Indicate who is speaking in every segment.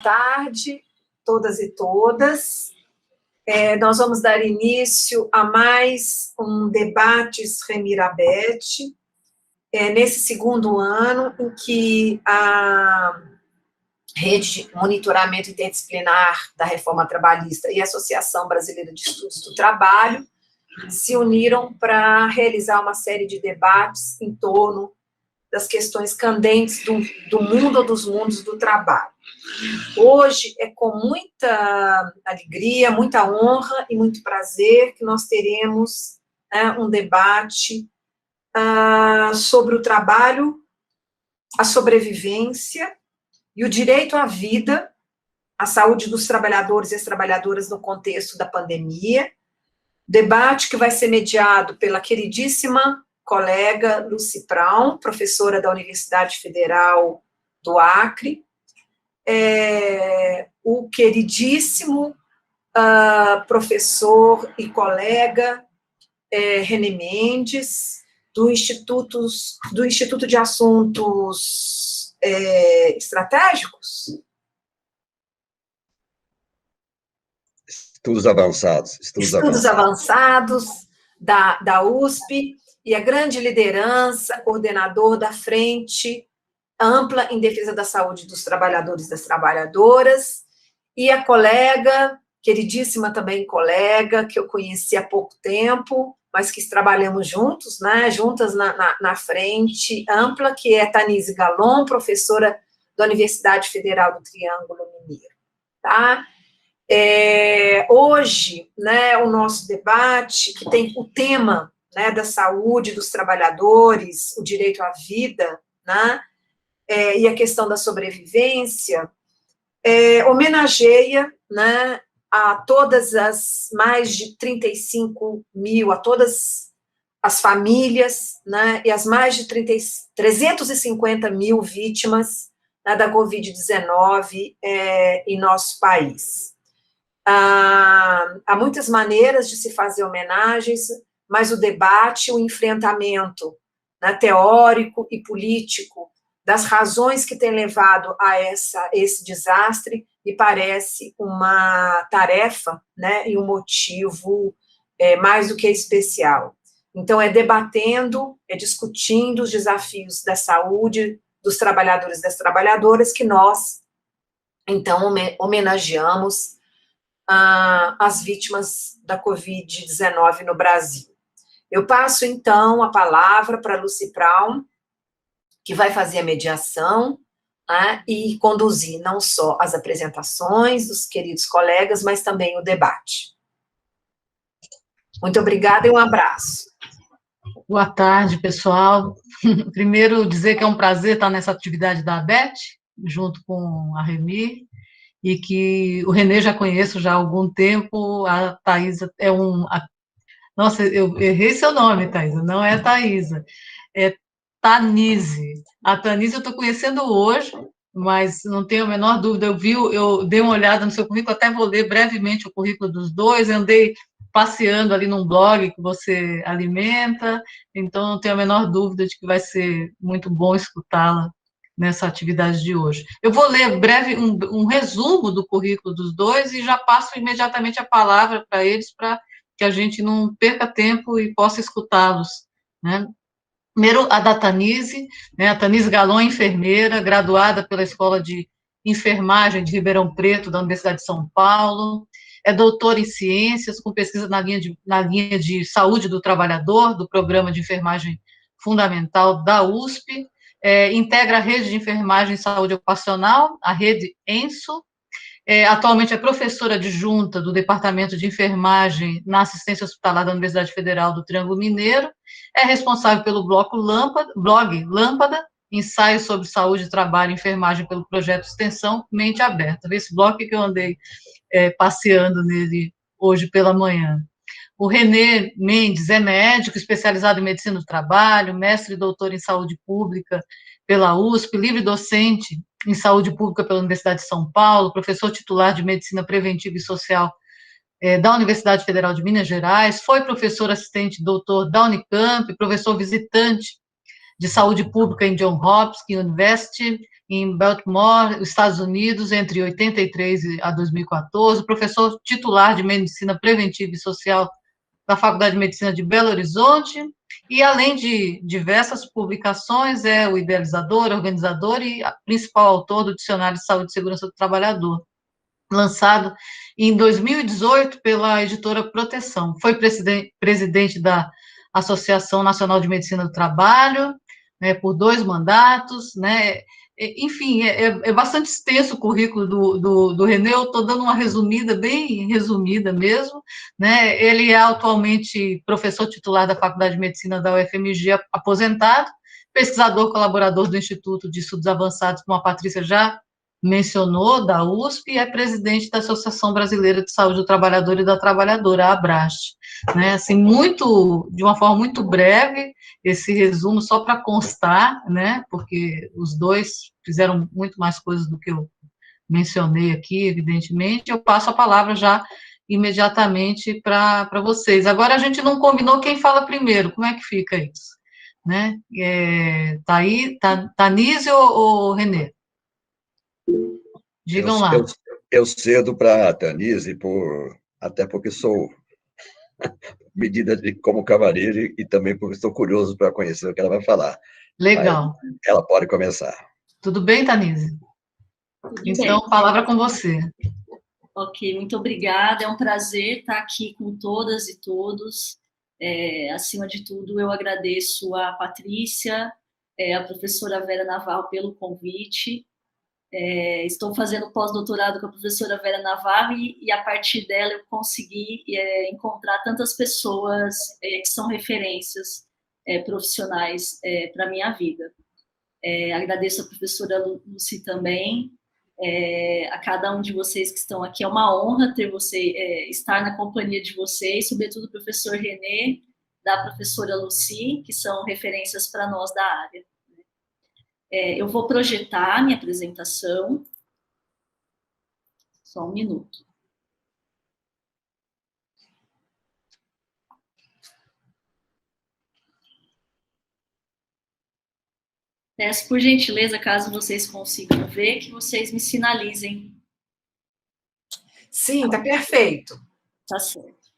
Speaker 1: Tarde, todas e todas. Nós vamos dar início a mais um Debates Remirabete, nesse segundo ano em que a Rede de Monitoramento Interdisciplinar da Reforma Trabalhista e a Associação Brasileira de Estudos do Trabalho se uniram para realizar uma série de debates em torno das questões candentes do mundo ou dos mundos do trabalho. Hoje é com muita alegria, muita honra e muito prazer que nós teremos um debate sobre o trabalho, a sobrevivência e o direito à vida, a saúde dos trabalhadores e as trabalhadoras no contexto da pandemia. Debate que vai ser mediado pela queridíssima colega Lucy Praun, professora da Universidade Federal do Acre, o queridíssimo professor e colega René Mendes, do Instituto de Assuntos Estratégicos?
Speaker 2: Estudos avançados.
Speaker 1: Estudos avançados da USP, e a grande liderança, coordenador da Frente Ampla em Defesa da Saúde dos Trabalhadores e das Trabalhadoras, e a colega, queridíssima também colega, que eu conheci há pouco tempo, mas que trabalhamos juntos, né, juntas na Frente Ampla, que é Tanise Galon, professora da Universidade Federal do Triângulo Mineiro, tá? Hoje, né, o nosso debate, que tem o tema, né, da saúde dos trabalhadores, o direito à vida, né, e a questão da sobrevivência, homenageia, né, a todas as mais de 35 mil, a todas as famílias, né, e as mais de 350 mil vítimas, né, da Covid-19 em nosso país. Há muitas maneiras de se fazer homenagens, mas o debate, o enfrentamento, né, teórico e político das razões que têm levado a esse desastre, me parece uma tarefa, né, e um motivo mais do que especial. Então, debatendo, discutindo os desafios da saúde dos trabalhadores e das trabalhadoras que nós, então, homenageamos as vítimas da Covid-19 no Brasil. Eu passo, então, a palavra para Lucy Praun, que vai fazer a mediação, né, e conduzir não só as apresentações dos queridos colegas, mas também o debate. Muito obrigada e um abraço.
Speaker 3: Boa tarde, pessoal. Primeiro, dizer que é um prazer estar nessa atividade da ABET, junto com a Remi, e que o Renê já conheço já há algum tempo, a Thaisa nossa, eu errei seu nome, Thaisa, não é Thaisa, é Tanise. A Tanise eu estou conhecendo hoje, mas não tenho a menor dúvida, eu dei uma olhada no seu currículo, até vou ler brevemente o currículo dos dois, andei passeando ali num blog que você alimenta, então não tenho a menor dúvida de que vai ser muito bom escutá-la nessa atividade de hoje. Eu vou ler um resumo do currículo dos dois e já passo imediatamente a palavra para eles, para que a gente não perca tempo e possa escutá-los, né? Primeiro, a da Tanise, né? A Tanise Galon é enfermeira, graduada pela Escola de Enfermagem de Ribeirão Preto, da Universidade de São Paulo, é doutora em ciências, com pesquisa na linha de saúde do trabalhador, do Programa de Enfermagem Fundamental da USP, integra a Rede de Enfermagem e Saúde Ocupacional, a Rede ENSO, atualmente é professora adjunta do Departamento de Enfermagem na Assistência Hospitalar da Universidade Federal do Triângulo Mineiro, é responsável pelo blog Lâmpada, Ensaios sobre Saúde, Trabalho e Enfermagem pelo Projeto Extensão Mente Aberta. Esse blog que eu andei passeando nele hoje pela manhã. O René Mendes é médico, especializado em medicina do trabalho, mestre e doutor em saúde pública pela USP, livre docente em saúde pública pela Universidade de São Paulo, professor titular de medicina preventiva e social da Universidade Federal de Minas Gerais, foi professor assistente doutor da Unicamp, professor visitante de saúde pública em Johns Hopkins University, em Baltimore, Estados Unidos, entre 83 a 2014, professor titular de Medicina Preventiva e Social da Faculdade de Medicina de Belo Horizonte, e além de diversas publicações, é o idealizador, organizador e principal autor do Dicionário de Saúde e Segurança do Trabalhador, lançado em 2018 pela editora Proteção. Foi presidente da Associação Nacional de Medicina do Trabalho, né, por 2 mandatos, né? Enfim, é bastante extenso o currículo do René, eu estou dando uma resumida, bem resumida mesmo, né? Ele é atualmente professor titular da Faculdade de Medicina da UFMG, aposentado, pesquisador colaborador do Instituto de Estudos Avançados, como a Patrícia já mencionou, da USP, e é presidente da Associação Brasileira de Saúde do Trabalhador e da Trabalhadora, a ABRAST, né? Assim, de uma forma muito breve, esse resumo só para constar, né? Porque os dois fizeram muito mais coisas do que eu mencionei aqui, evidentemente. Eu passo a palavra já imediatamente para vocês. Agora, a gente não combinou quem fala primeiro, como é que fica isso? Né? Tá aí, Tanise ou Renê?
Speaker 2: Eu,
Speaker 3: Digam lá.
Speaker 2: eu cedo para a Tanise, até porque sou medida como cavaleiro e também porque estou curioso para conhecer o que ela vai falar.
Speaker 3: Legal.
Speaker 2: Mas ela pode começar.
Speaker 3: Tudo bem, Tanise?
Speaker 4: Tudo
Speaker 3: então,
Speaker 4: bem.
Speaker 3: palavra com você.
Speaker 4: Ok, muito obrigada. É um prazer estar aqui com todas e todos. Acima de tudo, eu agradeço a Patrícia, a professora Vera Navarro pelo convite. Estou fazendo pós-doutorado com a professora Vera Navarro e a partir dela eu consegui encontrar tantas pessoas que são referências profissionais para a minha vida. Agradeço a professora Lucy também, a cada um de vocês que estão aqui. É uma honra ter estar na companhia de vocês, sobretudo o professor René, da professora Lucy, que são referências para nós da área. Eu vou projetar minha apresentação. Só um minuto. Peço, por gentileza, caso vocês consigam ver, que vocês me sinalizem.
Speaker 1: Sim, está perfeito.
Speaker 4: Tá certo.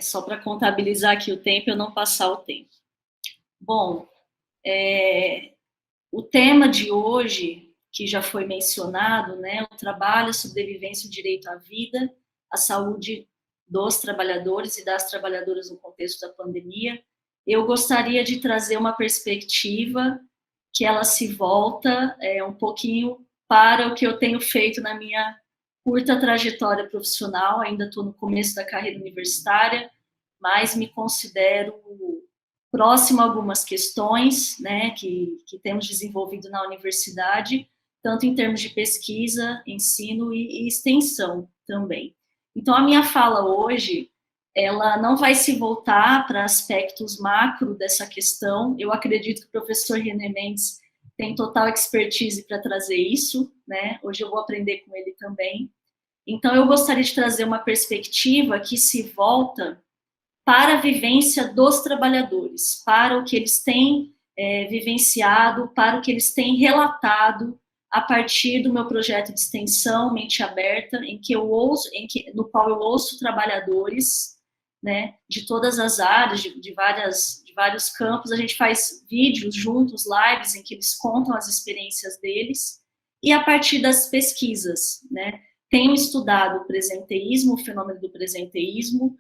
Speaker 4: Só para contabilizar aqui o tempo, eu não passar o tempo. Bom, o tema de hoje, que já foi mencionado, né, o trabalho, a sobrevivência, o direito à vida, a saúde dos trabalhadores e das trabalhadoras no contexto da pandemia, eu gostaria de trazer uma perspectiva que ela se volta um pouquinho para o que eu tenho feito na minha curta trajetória profissional. Ainda estou no começo da carreira universitária, mas me considero próximo a algumas questões, né, que temos desenvolvido na universidade, tanto em termos de pesquisa, ensino e extensão também. Então, a minha fala hoje, ela não vai se voltar para aspectos macro dessa questão. Eu acredito que o professor René Mendes tem total expertise para trazer isso, né? Hoje eu vou aprender com ele também. Então, eu gostaria de trazer uma perspectiva que se volta para a vivência dos trabalhadores, para o que eles têm vivenciado, para o que eles têm relatado a partir do meu projeto de extensão Mente Aberta, no qual eu ouço trabalhadores, né, de todas as áreas, de vários campos. A gente faz vídeos juntos, lives, em que eles contam as experiências deles, e a partir das pesquisas, né, tenho estudado o presenteísmo, o fenômeno do presenteísmo,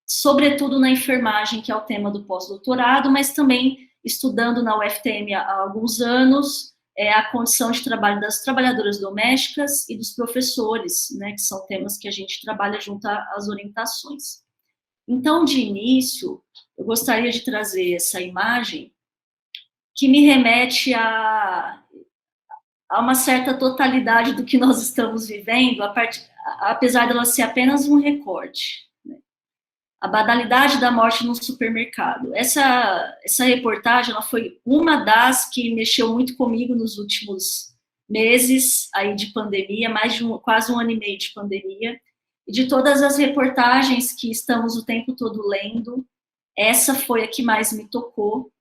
Speaker 4: sobretudo na enfermagem, que é o tema do pós-doutorado, mas também estudando na UFTM há alguns anos a condição de trabalho das trabalhadoras domésticas e dos professores, né, que são temas que a gente trabalha junto às orientações. Então, de início, eu gostaria de trazer essa imagem que me remete a uma certa totalidade do que nós estamos vivendo, apesar dela ser apenas um recorte. A banalidade da morte no supermercado. Essa reportagem, ela foi uma das que mexeu muito comigo nos últimos meses aí de pandemia, quase um ano e meio de pandemia. E de todas as reportagens que estamos o tempo todo lendo, essa foi a que mais me tocou,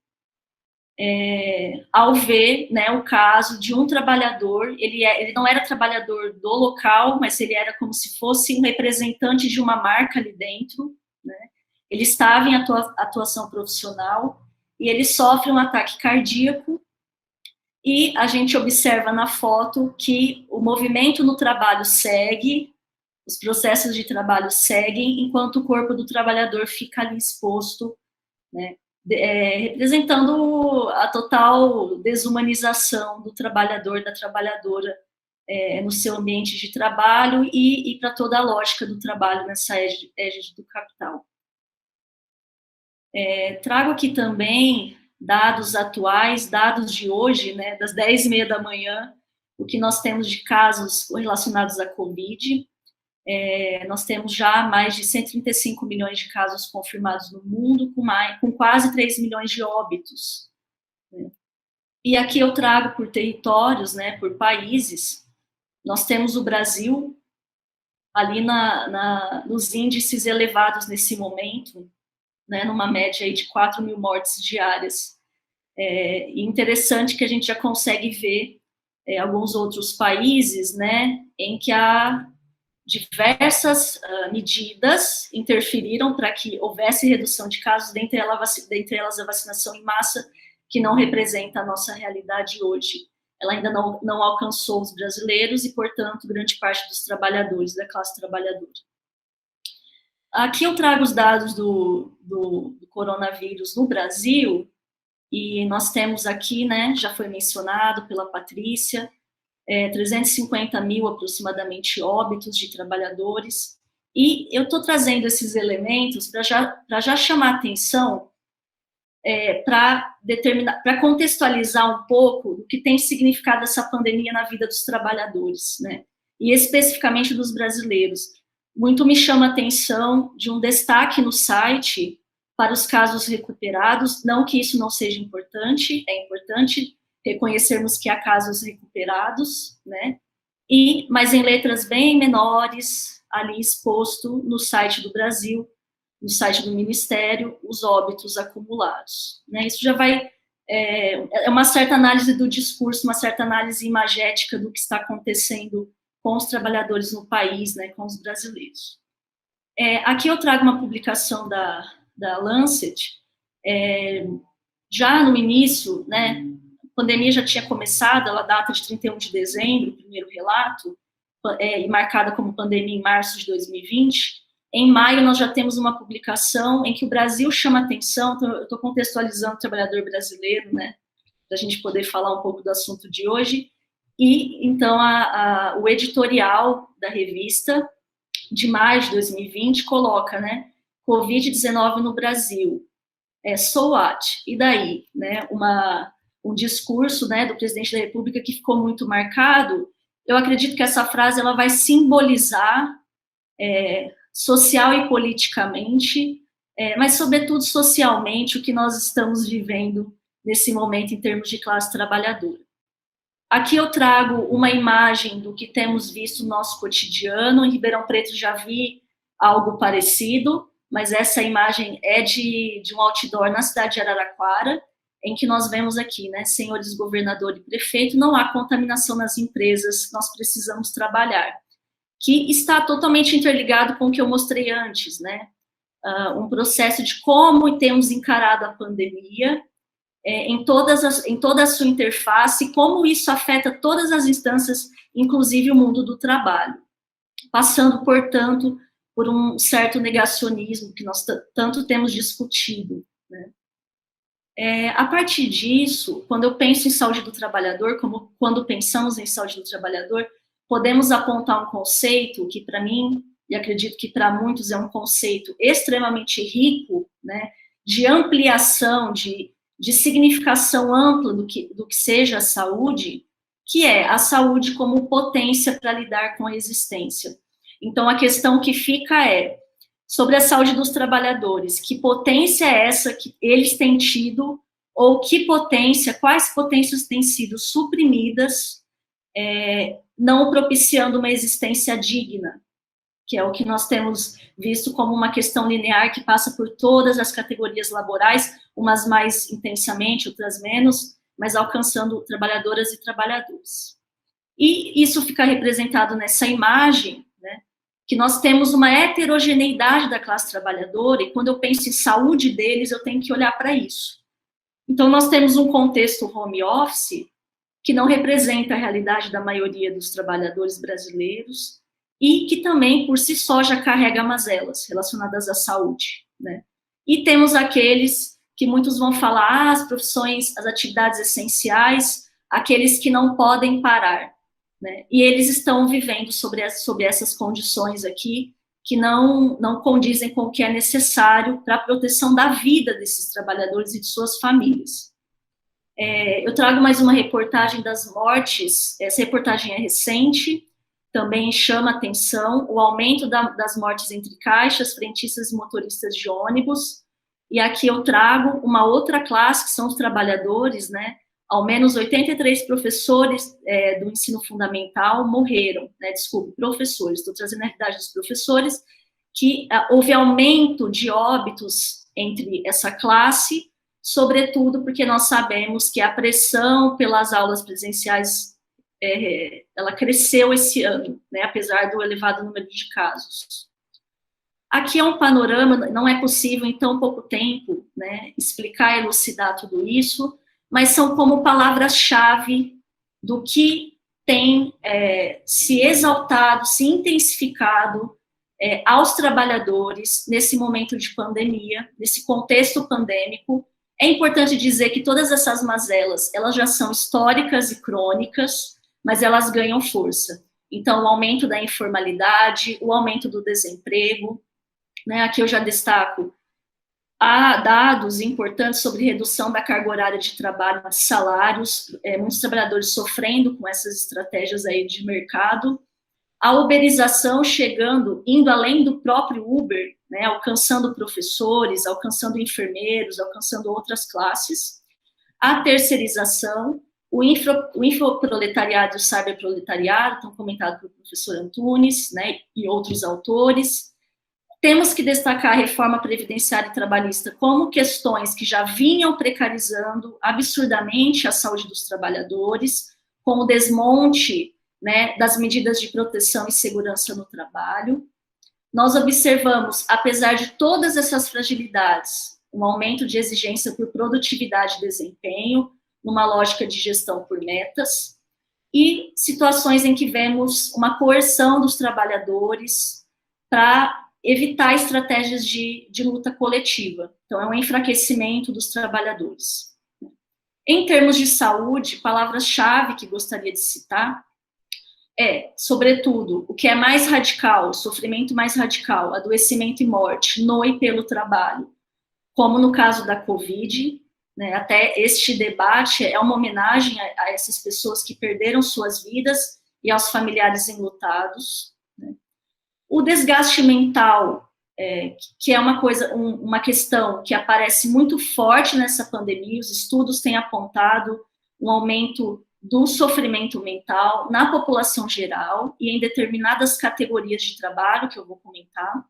Speaker 4: ao ver, né, o caso de um trabalhador, ele não era trabalhador do local, mas ele era como se fosse um representante de uma marca ali dentro, né? Ele estava em atuação profissional e ele sofre um ataque cardíaco, e a gente observa na foto que o movimento no trabalho segue, os processos de trabalho seguem, enquanto o corpo do trabalhador fica ali exposto, né, representando a total desumanização do trabalhador, da trabalhadora, no seu ambiente de trabalho e para toda a lógica do trabalho nessa égide do capital. Trago aqui também dados atuais, dados de hoje, né, das 10h30 da manhã, o que nós temos de casos relacionados à Covid. Nós temos já mais de 135 milhões de casos confirmados no mundo, com quase 3 milhões de óbitos, né? E aqui eu trago por territórios, né, por países. Nós temos o Brasil ali nos índices elevados nesse momento, né, numa média aí de 4 mil mortes diárias. E interessante que a gente já consegue ver alguns outros países, né, em que há diversas medidas interferiram para que houvesse redução de casos, dentre elas a vacinação em massa, que não representa a nossa realidade hoje. Ela ainda não alcançou os brasileiros e, portanto, grande parte dos trabalhadores, da classe trabalhadora. Aqui eu trago os dados do coronavírus no Brasil, e nós temos aqui, né, já foi mencionado pela Patrícia, 350 mil aproximadamente óbitos de trabalhadores, e eu estou trazendo esses elementos para já chamar atenção, para contextualizar um pouco o que tem significado essa pandemia na vida dos trabalhadores, né, e especificamente dos brasileiros. Muito me chama a atenção de um destaque no site para os casos recuperados, não que isso não seja importante, é importante reconhecermos que há casos recuperados, né? Mas em letras bem menores, ali exposto no site do Brasil, no site do Ministério, os óbitos acumulados, né? Isso já vai, uma certa análise do discurso, uma certa análise imagética do que está acontecendo com os trabalhadores no país, né, com os brasileiros. Aqui eu trago uma publicação da Lancet, já no início, né, a pandemia já tinha começado, ela data de 31 de dezembro, o primeiro relato, e marcada como pandemia em março de 2020. Em maio, nós já temos uma publicação em que o Brasil chama atenção, então eu estou contextualizando o trabalhador brasileiro, né, para a gente poder falar um pouco do assunto de hoje. E, então, o editorial da revista, de maio de 2020, coloca, né, Covid-19 no Brasil, so what? E daí? Né, um discurso, né, do presidente da República que ficou muito marcado. Eu acredito que essa frase ela vai simbolizar social e politicamente, mas, sobretudo, socialmente, o que nós estamos vivendo nesse momento em termos de classe trabalhadora. Aqui eu trago uma imagem do que temos visto no nosso cotidiano. Em Ribeirão Preto já vi algo parecido, mas essa imagem é de um outdoor na cidade de Araraquara, em que nós vemos aqui, né, senhores governador e prefeito, não há contaminação nas empresas, nós precisamos trabalhar, que está totalmente interligado com o que eu mostrei antes, né, um processo de como temos encarado a pandemia, em toda a sua interface, como isso afeta todas as instâncias, inclusive o mundo do trabalho, passando, portanto, por um certo negacionismo que nós tanto temos discutido, né. A partir disso, quando eu penso em saúde do trabalhador, como quando pensamos em saúde do trabalhador, podemos apontar um conceito que, para mim, e acredito que para muitos é um conceito extremamente rico, né, de ampliação, de significação ampla do que seja a saúde, que é a saúde como potência para lidar com a existência. Então, a questão que fica sobre a saúde dos trabalhadores, que potência é essa que eles têm tido, ou quais potências têm sido suprimidas, não propiciando uma existência digna, que é o que nós temos visto como uma questão linear que passa por todas as categorias laborais, umas mais intensamente, outras menos, mas alcançando trabalhadoras e trabalhadores. E isso fica representado nessa imagem, né, que nós temos uma heterogeneidade da classe trabalhadora, e quando eu penso em saúde deles, eu tenho que olhar para isso. Então, nós temos um contexto home office que não representa a realidade da maioria dos trabalhadores brasileiros e que também, por si só, já carrega mazelas relacionadas à saúde, né? E temos aqueles que muitos vão falar, as profissões, as atividades essenciais, aqueles que não podem parar, né? E eles estão vivendo sobre essas condições aqui, que não condizem com o que é necessário para a proteção da vida desses trabalhadores e de suas famílias. Eu trago mais uma reportagem das mortes, essa reportagem é recente, também chama atenção o aumento das mortes entre caixas, frentistas e motoristas de ônibus, e aqui eu trago uma outra classe, que são os trabalhadores, né? Ao menos 83 professores do ensino fundamental morreram, né? Desculpe, professores, estou trazendo a realidade dos professores, que houve aumento de óbitos entre essa classe, sobretudo porque nós sabemos que a pressão pelas aulas presenciais, ela cresceu esse ano, né? Apesar do elevado número de casos. Aqui é um panorama, não é possível em tão pouco tempo, né, explicar e elucidar tudo isso, mas são como palavras-chave do que tem se exaltado, se intensificado aos trabalhadores nesse momento de pandemia, nesse contexto pandêmico. É importante dizer que todas essas mazelas, elas já são históricas e crônicas, mas elas ganham força. Então, o aumento da informalidade, o aumento do desemprego, né, aqui eu já destaco, há dados importantes sobre redução da carga horária de trabalho, de salários, muitos trabalhadores sofrendo com essas estratégias aí de mercado, a uberização chegando, indo além do próprio Uber, né, alcançando professores, alcançando enfermeiros, alcançando outras classes, a terceirização, o infoproletariado e o cyberproletariado, tão comentado pelo professor Antunes, né, e outros autores. Temos que destacar a reforma previdenciária e trabalhista como questões que já vinham precarizando absurdamente a saúde dos trabalhadores, com o desmonte, né, das medidas de proteção e segurança no trabalho. Nós observamos, apesar de todas essas fragilidades, um aumento de exigência por produtividade e desempenho, numa lógica de gestão por metas, e situações em que vemos uma coerção dos trabalhadores para evitar estratégias de luta coletiva. Então, é um enfraquecimento dos trabalhadores. Em termos de saúde, palavras-chave que gostaria de citar sobretudo, o que é mais radical, o sofrimento mais radical, adoecimento e morte no e pelo trabalho, como no caso da Covid, né, até este debate é uma homenagem a essas pessoas que perderam suas vidas e aos familiares enlutados, né. O desgaste mental, que é uma questão que aparece muito forte nessa pandemia, os estudos têm apontado um aumento do sofrimento mental na população geral e em determinadas categorias de trabalho, que eu vou comentar.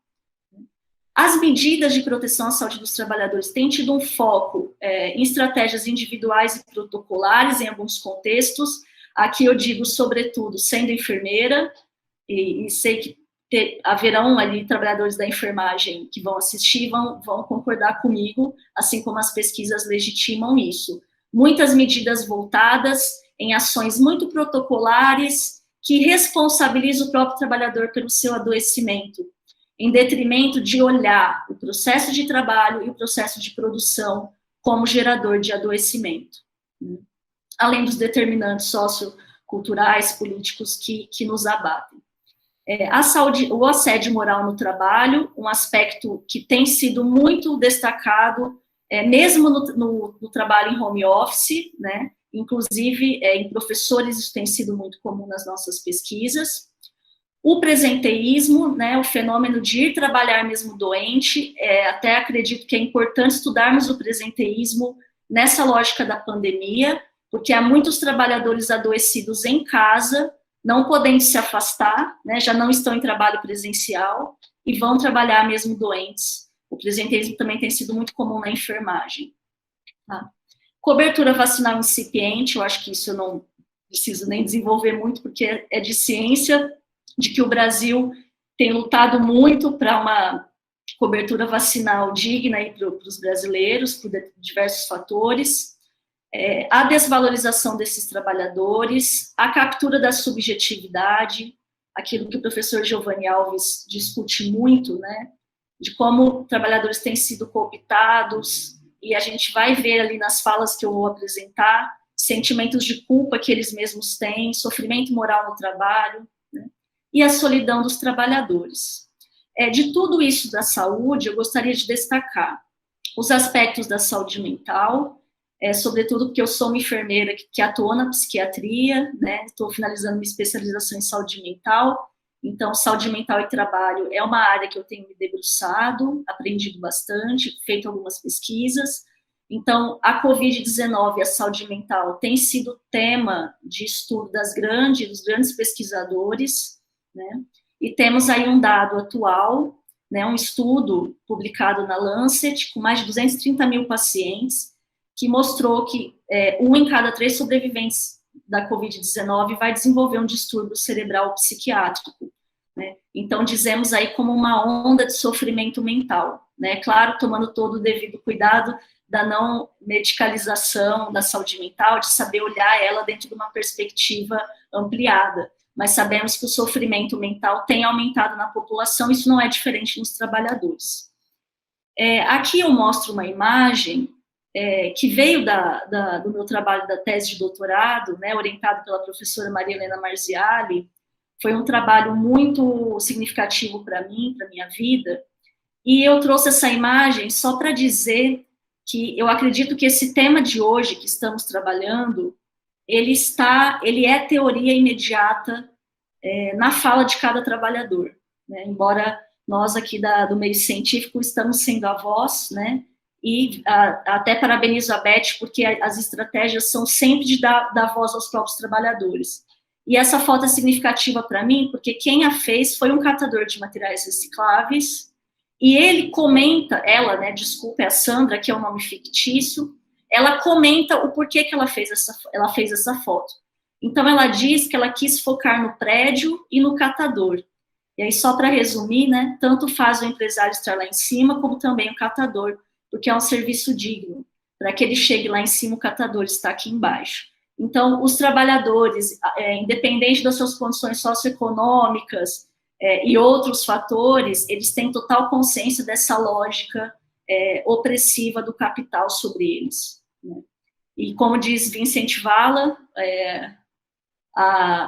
Speaker 4: As medidas de proteção à saúde dos trabalhadores têm tido um foco em estratégias individuais e protocolares em alguns contextos. Aqui eu digo, sobretudo, sendo enfermeira, e sei que haverão ali trabalhadores da enfermagem que vão assistir, vão concordar comigo, assim como as pesquisas legitimam isso. Muitas medidas voltadas em ações muito protocolares que responsabilizam o próprio trabalhador pelo seu adoecimento, em detrimento de olhar o processo de trabalho e o processo de produção como gerador de adoecimento, além dos determinantes socioculturais, políticos que nos abatem. A saúde, o assédio moral no trabalho, um aspecto que tem sido muito destacado, mesmo no trabalho em home office, né? Inclusive em professores, isso tem sido muito comum nas nossas pesquisas. O presenteísmo, né, o fenômeno de ir trabalhar mesmo doente, até acredito que é importante estudarmos o presenteísmo nessa lógica da pandemia, porque há muitos trabalhadores adoecidos em casa, não podendo se afastar, né, já não estão em trabalho presencial e vão trabalhar mesmo doentes. O presenteísmo também tem sido muito comum na enfermagem. Tá? Cobertura vacinal incipiente, eu acho que isso eu não preciso nem desenvolver muito, porque é de ciência, de que o Brasil tem lutado muito para uma cobertura vacinal digna para os brasileiros, por diversos fatores. A desvalorização desses trabalhadores, a captura da subjetividade, aquilo que o professor Giovanni Alves discute muito, né, de como trabalhadores têm sido cooptados, e a gente vai ver ali nas falas que eu vou apresentar, sentimentos de culpa que eles mesmos têm, sofrimento moral no trabalho, né, e a solidão dos trabalhadores. De tudo isso da saúde, eu gostaria de destacar os aspectos da saúde mental, sobretudo porque eu sou uma enfermeira que atua na psiquiatria, né, estou finalizando minha especialização em saúde mental, então saúde mental e trabalho é uma área que eu tenho me debruçado, aprendido bastante, feito algumas pesquisas. Então, a Covid-19 e a saúde mental tem sido tema de estudo dos grandes pesquisadores, né, e temos aí um dado atual, né, um estudo publicado na Lancet, com mais de 230 mil pacientes, que mostrou que 1 em cada 3 sobreviventes da Covid-19 vai desenvolver um distúrbio cerebral psiquiátrico, né? Então, dizemos aí como uma onda de sofrimento mental, né? Claro, tomando todo o devido cuidado da não medicalização da saúde mental, de saber olhar ela dentro de uma perspectiva ampliada, mas sabemos que o sofrimento mental tem aumentado na população, isso não é diferente nos trabalhadores. Aqui eu mostro uma imagem que veio do meu trabalho da tese de doutorado, né, orientado pela professora Maria Helena Marziali. Foi um trabalho muito significativo para mim, para a minha vida, e eu trouxe essa imagem só para dizer que eu acredito que esse tema de hoje que estamos trabalhando, ele é teoria imediata na fala de cada trabalhador, né, embora nós aqui do meio científico estamos sendo a voz, né, e até parabenizo a Beth, porque as estratégias são sempre de dar voz aos próprios trabalhadores. E essa foto é significativa para mim, porque quem a fez foi um catador de materiais recicláveis, e ele comenta, é a Sandra, que é um nome fictício, ela comenta o porquê que ela fez essa foto. Então, ela diz que ela quis focar no prédio e no catador. E aí, só para resumir, né, tanto faz o empresário estar lá em cima, como também o catador, porque é um serviço digno. Para que ele chegue lá em cima, o catador está aqui embaixo. Então, os trabalhadores, independente das suas condições socioeconômicas e outros fatores, eles têm total consciência dessa lógica opressiva do capital sobre eles, né? E como diz Vincent Valla,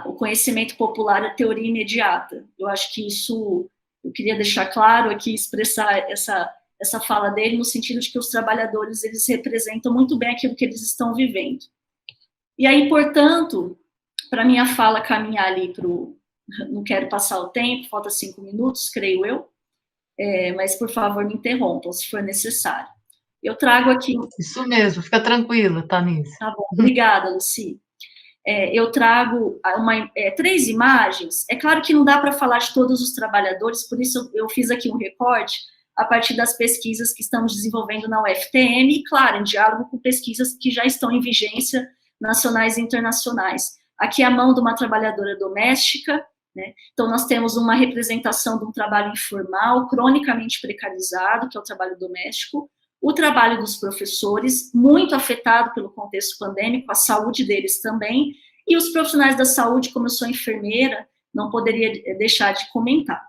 Speaker 4: o conhecimento popular é teoria imediata. Eu acho que isso, eu queria deixar claro aqui, expressar essa fala dele, no sentido de que os trabalhadores, eles representam muito bem aquilo que eles estão vivendo. E aí, portanto, para minha fala caminhar ali não quero passar o tempo, falta 5 minutos, creio eu, mas, por favor, me interrompam, se for necessário. Eu trago aqui...
Speaker 3: Isso mesmo, fica tranquila, Tanise.
Speaker 4: Tá bom, obrigada, Luci. Eu trago 3 imagens. É claro que não dá para falar de todos os trabalhadores, por isso eu fiz aqui um recorte a partir das pesquisas que estamos desenvolvendo na UFTM, e, claro, em diálogo com pesquisas que já estão em vigência, nacionais e internacionais. Aqui é a mão de uma trabalhadora doméstica, né? Então, nós temos uma representação de um trabalho informal, cronicamente precarizado, que é o trabalho doméstico, o trabalho dos professores, muito afetado pelo contexto pandêmico, a saúde deles também, e os profissionais da saúde, como eu sou enfermeira, não poderia deixar de comentar.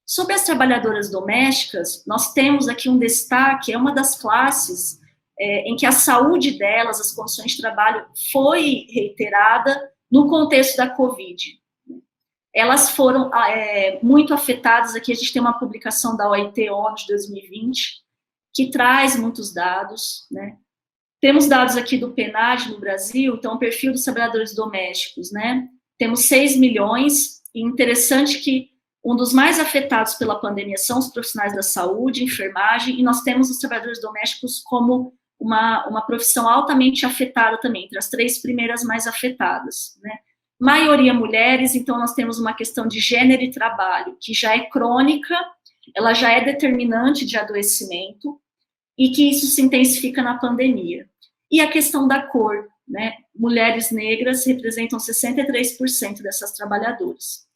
Speaker 4: Sobre as trabalhadoras domésticas, nós temos aqui um destaque, é uma das classes em que a saúde delas, as condições de trabalho, foi reiterada no contexto da Covid. Elas foram muito afetadas. Aqui a gente tem uma publicação da OIT ONU de 2020, que traz muitos dados, né? Temos dados aqui do PNAD no Brasil, então o perfil dos trabalhadores domésticos, né? Temos 6 milhões, e interessante que um dos mais afetados pela pandemia são os profissionais da saúde, enfermagem, e nós temos os trabalhadores domésticos como uma profissão altamente afetada também, entre as 3 primeiras mais afetadas, né? maioria mulheres, então nós temos uma questão de gênero e trabalho, que já é crônica, ela já é determinante de adoecimento, e que isso se intensifica na pandemia. E a questão da cor, né? Mulheres negras representam 63% dessas trabalhadoras.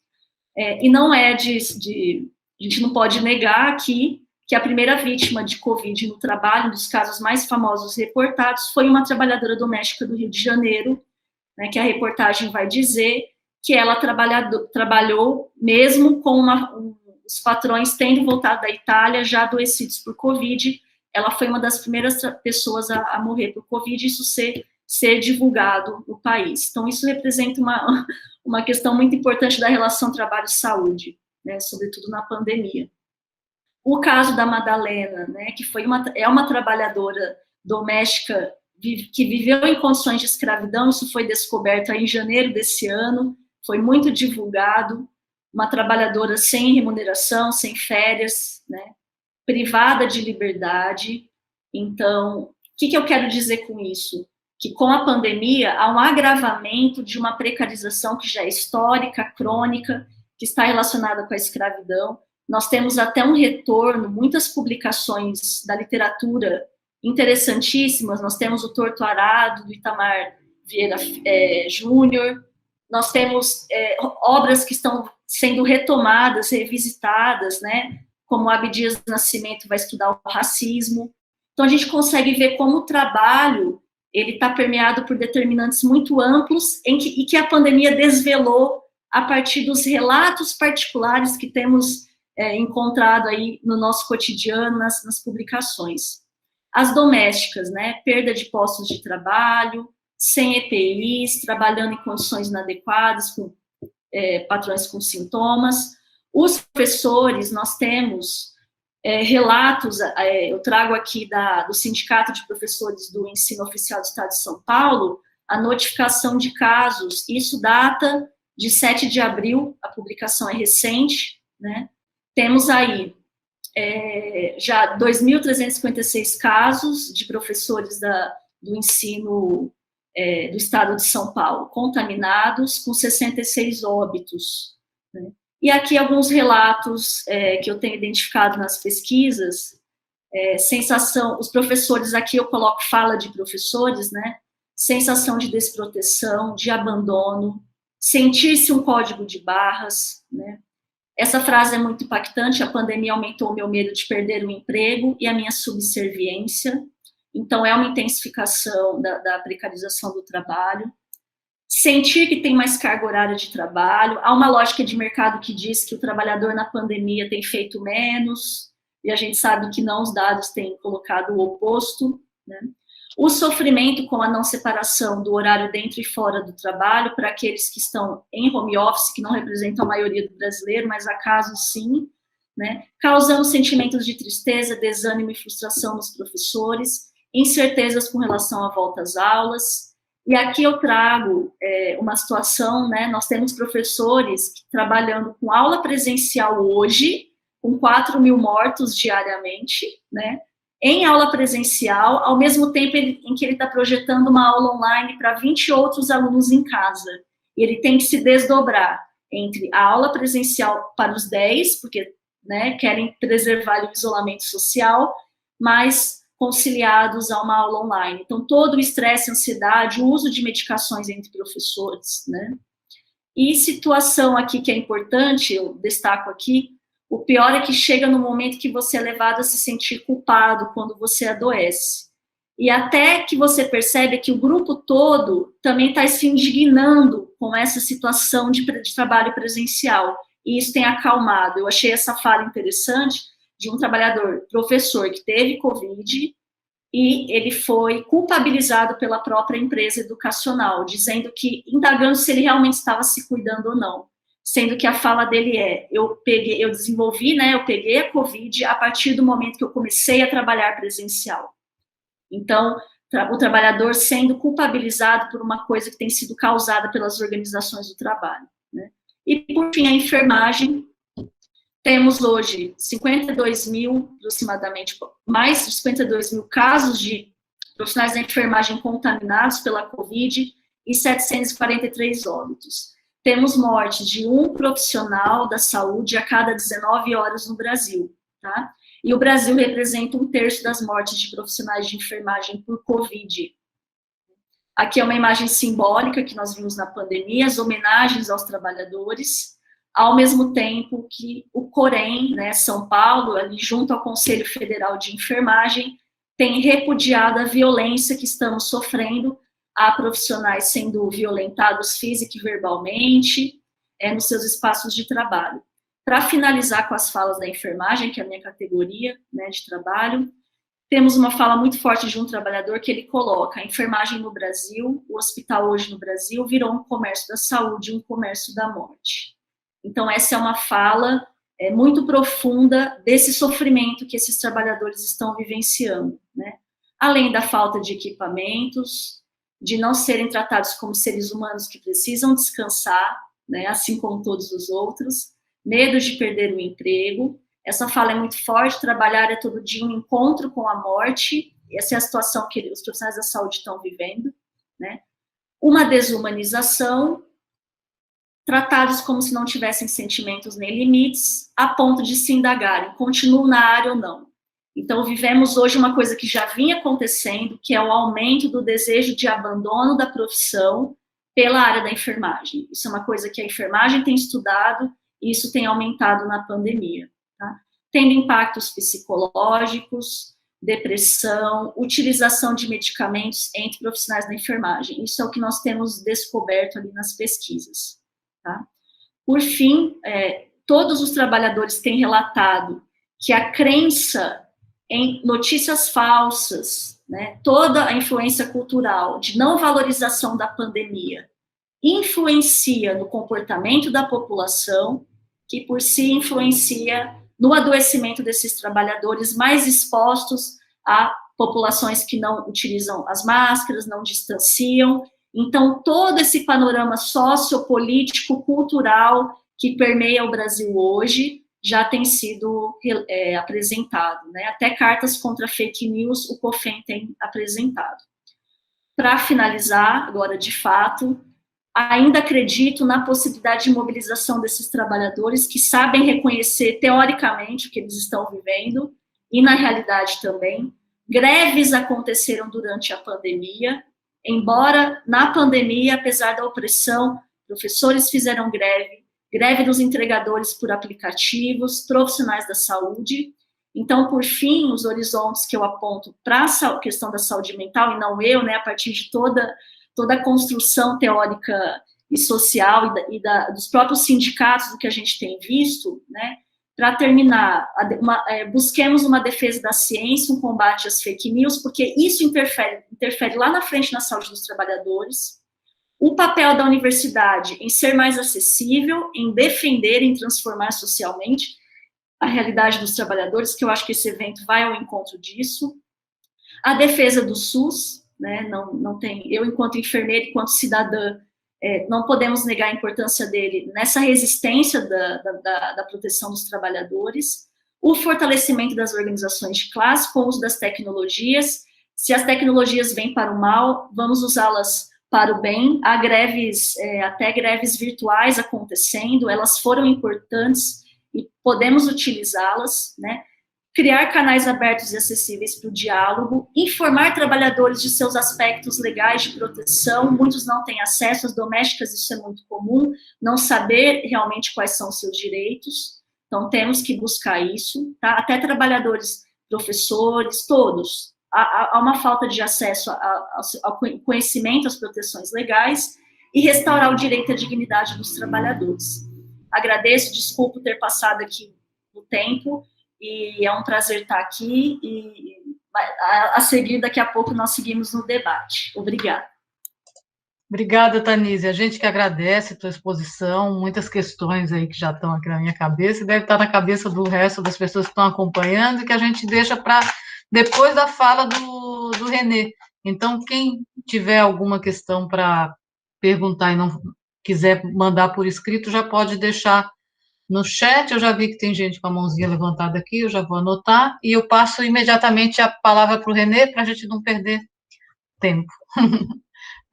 Speaker 4: E não é a gente não pode negar aqui que a primeira vítima de Covid no trabalho, um dos casos mais famosos reportados, foi uma trabalhadora doméstica do Rio de Janeiro, né, que a reportagem vai dizer que ela trabalhou mesmo com os patrões tendo voltado da Itália, já adoecidos por Covid. Ela foi uma das primeiras pessoas a morrer por Covid, isso ser divulgado no país. Então, isso representa uma questão muito importante da relação trabalho-saúde, né, sobretudo na pandemia. O caso da Madalena, né, que é uma trabalhadora doméstica que viveu em condições de escravidão, isso foi descoberto aí em janeiro desse ano, foi muito divulgado, uma trabalhadora sem remuneração, sem férias, né, privada de liberdade. Então, o que eu quero dizer com isso? Que com a pandemia há um agravamento de uma precarização que já é histórica, crônica, que está relacionada com a escravidão. Nós temos até um retorno, muitas publicações da literatura interessantíssimas. Nós temos o Torto Arado, do Itamar Vieira Júnior. Nós temos obras que estão sendo retomadas, revisitadas, né? Como Abdias Nascimento vai estudar o racismo. Então, a gente consegue ver como o trabalho ele está permeado por determinantes muito amplos e que a pandemia desvelou a partir dos relatos particulares que temos encontrado aí no nosso cotidiano, nas publicações. As domésticas, né, perda de postos de trabalho, sem EPIs, trabalhando em condições inadequadas, com patrões com sintomas. Os professores, nós temos relatos, eu trago aqui do Sindicato de Professores do Ensino Oficial do Estado de São Paulo, a notificação de casos, isso data de 7 de abril, a publicação é recente, né? Temos aí já 2.356 casos de professores do ensino do Estado de São Paulo contaminados, com 66 óbitos, né? E aqui alguns relatos que eu tenho identificado nas pesquisas, sensação, os professores, aqui eu coloco fala de professores, né? Sensação de desproteção, de abandono, sentir-se um código de barras, né? Essa frase é muito impactante: a pandemia aumentou o meu medo de perder o emprego e a minha subserviência. Então, é uma intensificação da precarização do trabalho. Sentir que tem mais carga horária de trabalho. Há uma lógica de mercado que diz que o trabalhador na pandemia tem feito menos, e a gente sabe que não, os dados têm colocado o oposto, né? O sofrimento com a não separação do horário dentro e fora do trabalho, para aqueles que estão em home office, que não representam a maioria do brasileiro, mas há casos sim, né? Causando sentimentos de tristeza, desânimo e frustração nos professores, incertezas com relação à volta às aulas. E aqui eu trago uma situação, né? Nós temos professores trabalhando com aula presencial hoje, com 4.000 mortos diariamente, né? Em aula presencial, ao mesmo tempo em que ele está projetando uma aula online para 20 outros alunos em casa. E ele tem que se desdobrar entre a aula presencial para os 10, porque, né, querem preservar o isolamento social, mas conciliados a uma aula online. Então, todo o estresse, ansiedade, o uso de medicações entre professores, né? E situação aqui que é importante, eu destaco aqui, o pior é que chega no momento que você é levado a se sentir culpado quando você adoece. E até que você percebe que o grupo todo também está se indignando com essa situação de trabalho presencial. E isso tem acalmado. Eu achei essa fala interessante de um trabalhador, professor, que teve Covid e ele foi culpabilizado pela própria empresa educacional, dizendo que, indagando se ele realmente estava se cuidando ou não. Sendo que a fala dele eu peguei a Covid a partir do momento que eu comecei a trabalhar presencial. Então, o trabalhador sendo culpabilizado por uma coisa que tem sido causada pelas organizações do trabalho, né? E, por fim, a enfermagem. Temos hoje 52 mil, aproximadamente, mais de 52 mil casos de profissionais da enfermagem contaminados pela Covid e 743 óbitos. temos morte de um profissional da saúde a cada 19 horas no Brasil, tá? E o Brasil representa 1/3 das mortes de profissionais de enfermagem por Covid. Aqui é uma imagem simbólica que nós vimos na pandemia, as homenagens aos trabalhadores, ao mesmo tempo que o Corém, né, São Paulo, ali junto ao Conselho Federal de Enfermagem, tem repudiado a violência que estamos sofrendo. Há profissionais sendo violentados física e verbalmente nos seus espaços de trabalho. Para finalizar com as falas da enfermagem, que é a minha categoria, né, de trabalho, temos uma fala muito forte de um trabalhador que ele coloca: a enfermagem no Brasil, o hospital hoje no Brasil, virou um comércio da saúde, um comércio da morte. Então, essa é uma fala muito profunda desse sofrimento que esses trabalhadores estão vivenciando, né? Além da falta de equipamentos, de não serem tratados como seres humanos que precisam descansar, né, assim como todos os outros, medo de perder o emprego. Essa fala é muito forte: trabalhar é todo dia um encontro com a morte. Essa é a situação que os profissionais da saúde estão vivendo, né? Uma desumanização, tratados como se não tivessem sentimentos nem limites, a ponto de se indagarem: continuo na área ou não? Então, vivemos hoje uma coisa que já vinha acontecendo, que é o aumento do desejo de abandono da profissão pela área da enfermagem. Isso é uma coisa que a enfermagem tem estudado e isso tem aumentado na pandemia, tá? Tendo impactos psicológicos, depressão, utilização de medicamentos entre profissionais da enfermagem. Isso é o que nós temos descoberto ali nas pesquisas, tá? Por fim, todos os trabalhadores têm relatado que a crença em notícias falsas, né, toda a influência cultural de não valorização da pandemia influencia no comportamento da população, que por si influencia no adoecimento desses trabalhadores mais expostos a populações que não utilizam as máscaras, não distanciam. Então, todo esse panorama sociopolítico, cultural que permeia o Brasil hoje já tem sido apresentado, né? Até cartas contra fake news o COFEM tem apresentado. Para finalizar, agora de fato, ainda acredito na possibilidade de mobilização desses trabalhadores que sabem reconhecer teoricamente o que eles estão vivendo e na realidade também. Greves aconteceram durante a pandemia, embora na pandemia, apesar da opressão, professores fizeram greve dos entregadores por aplicativos, profissionais da saúde. Então, por fim, os horizontes que eu aponto para a questão da saúde mental, e não eu, né, a partir de toda a construção teórica e social dos próprios sindicatos, do que a gente tem visto, né, para terminar, busquemos uma defesa da ciência, um combate às fake news, porque isso interfere lá na frente na saúde dos trabalhadores. O papel da universidade em ser mais acessível, em defender, em transformar socialmente a realidade dos trabalhadores, que eu acho que esse evento vai ao encontro disso. A defesa do SUS, né, não tem, eu enquanto enfermeira, enquanto cidadã, não podemos negar a importância dele nessa resistência da proteção dos trabalhadores. O fortalecimento das organizações de classe com o uso das tecnologias. Se as tecnologias vêm para o mal, vamos usá-las para o bem. Há greves, até greves virtuais acontecendo, elas foram importantes e podemos utilizá-las, né? Criar canais abertos e acessíveis para o diálogo, informar trabalhadores de seus aspectos legais de proteção. Muitos não têm acesso às domésticas, isso é muito comum, não saber realmente quais são os seus direitos, então temos que buscar isso, tá? Até trabalhadores, professores, todos. Há uma falta de acesso ao conhecimento, às proteções legais, e restaurar o direito à dignidade dos trabalhadores. Agradeço, desculpo ter passado aqui o tempo, e é um prazer estar aqui, e a seguir, daqui a pouco, nós seguimos no debate. Obrigada.
Speaker 3: Obrigada, Tanise. A gente que agradece a tua exposição, muitas questões aí que já estão aqui na minha cabeça, e deve estar na cabeça do resto das pessoas que estão acompanhando, e que a gente deixa para depois da fala do René. Então, quem tiver alguma questão para perguntar e não quiser mandar por escrito, já pode deixar no chat. Eu já vi que tem gente com a mãozinha levantada aqui, eu já vou anotar, e eu passo imediatamente a palavra para o René, para a gente não perder tempo.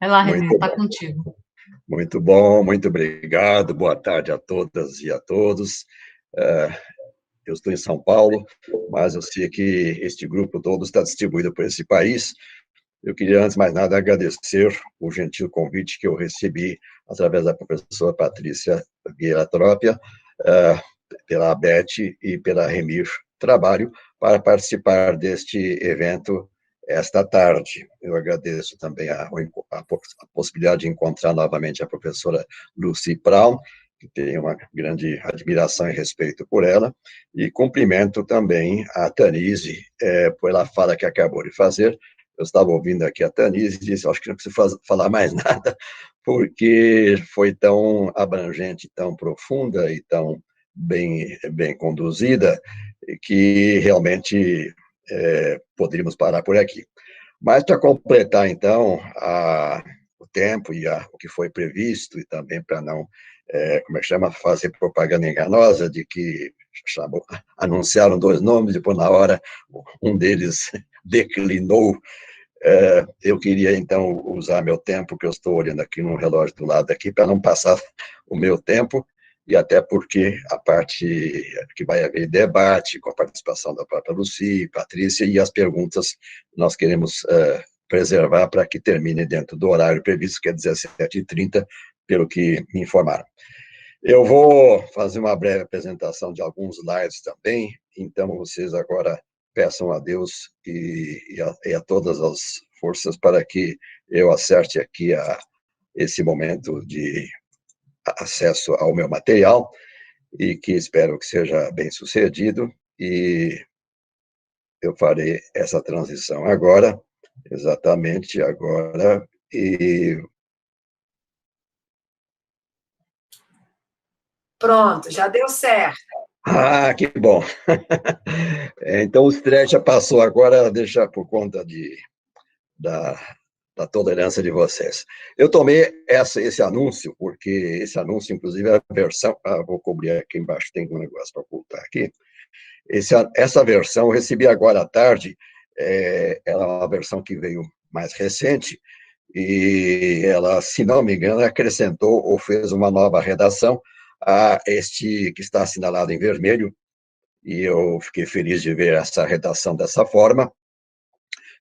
Speaker 3: Vai lá, René, está contigo.
Speaker 2: Muito bom, muito obrigado. Boa tarde a todas e a todos. Eu estou em São Paulo, mas eu sei que este grupo todo está distribuído por esse país. Eu queria, antes de mais nada, agradecer o gentil convite que eu recebi através da professora Patrícia Vieira Trópia, pela ABET e pela Remir Trabalho, para participar deste evento esta tarde. Eu agradeço também a possibilidade de encontrar novamente a professora Lucy Brown, que tenho uma grande admiração e respeito por ela, e cumprimento também a Tanise pela fala que acabou de fazer. Eu estava ouvindo aqui a Tanise e disse, acho que não preciso falar mais nada, porque foi tão abrangente, tão profunda e tão bem conduzida, que realmente poderíamos parar por aqui. Mas, para completar, então, o tempo e o que foi previsto, e também para não, fazer propaganda enganosa de que anunciaram 2 nomes, depois, na hora, um deles declinou. Eu queria, então, usar meu tempo, que eu estou olhando aqui no relógio do lado aqui, para não passar o meu tempo, e até porque a parte que vai haver debate, com a participação da própria Lucy, Patrícia, e as perguntas nós queremos preservar para que termine dentro do horário previsto, que é 17h30, pelo que me informaram. Eu vou fazer uma breve apresentação de alguns slides também, então vocês agora peçam a Deus e a todas as forças para que eu acerte aqui esse momento de acesso ao meu material, e que espero que seja bem sucedido, e eu farei essa transição agora, exatamente agora, e...
Speaker 1: Pronto, já deu certo.
Speaker 2: Ah, que bom! Então, o estresse já passou agora, deixa por conta da tolerância de vocês. Eu tomei esse anúncio, porque esse anúncio, inclusive, é a versão... vou cobrir aqui embaixo, tem um negócio para ocultar aqui. Essa versão eu recebi agora à tarde, ela é uma versão que veio mais recente, e ela, se não me engano, acrescentou ou fez uma nova redação a este que está assinalado em vermelho, e eu fiquei feliz de ver essa redação dessa forma.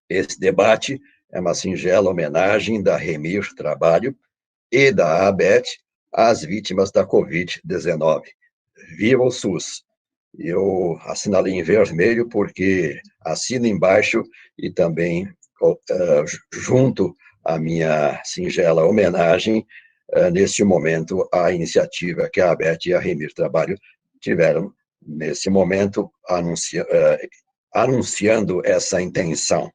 Speaker 2: Esse debate é uma singela homenagem da Remir Trabalho e da ABET às vítimas da Covid-19. Viva o SUS! Eu assinalei em vermelho porque assino embaixo e também junto à minha singela homenagem, neste momento, à iniciativa que a ABET e a Remir Trabalho tiveram, nesse momento, anunciando essa intenção.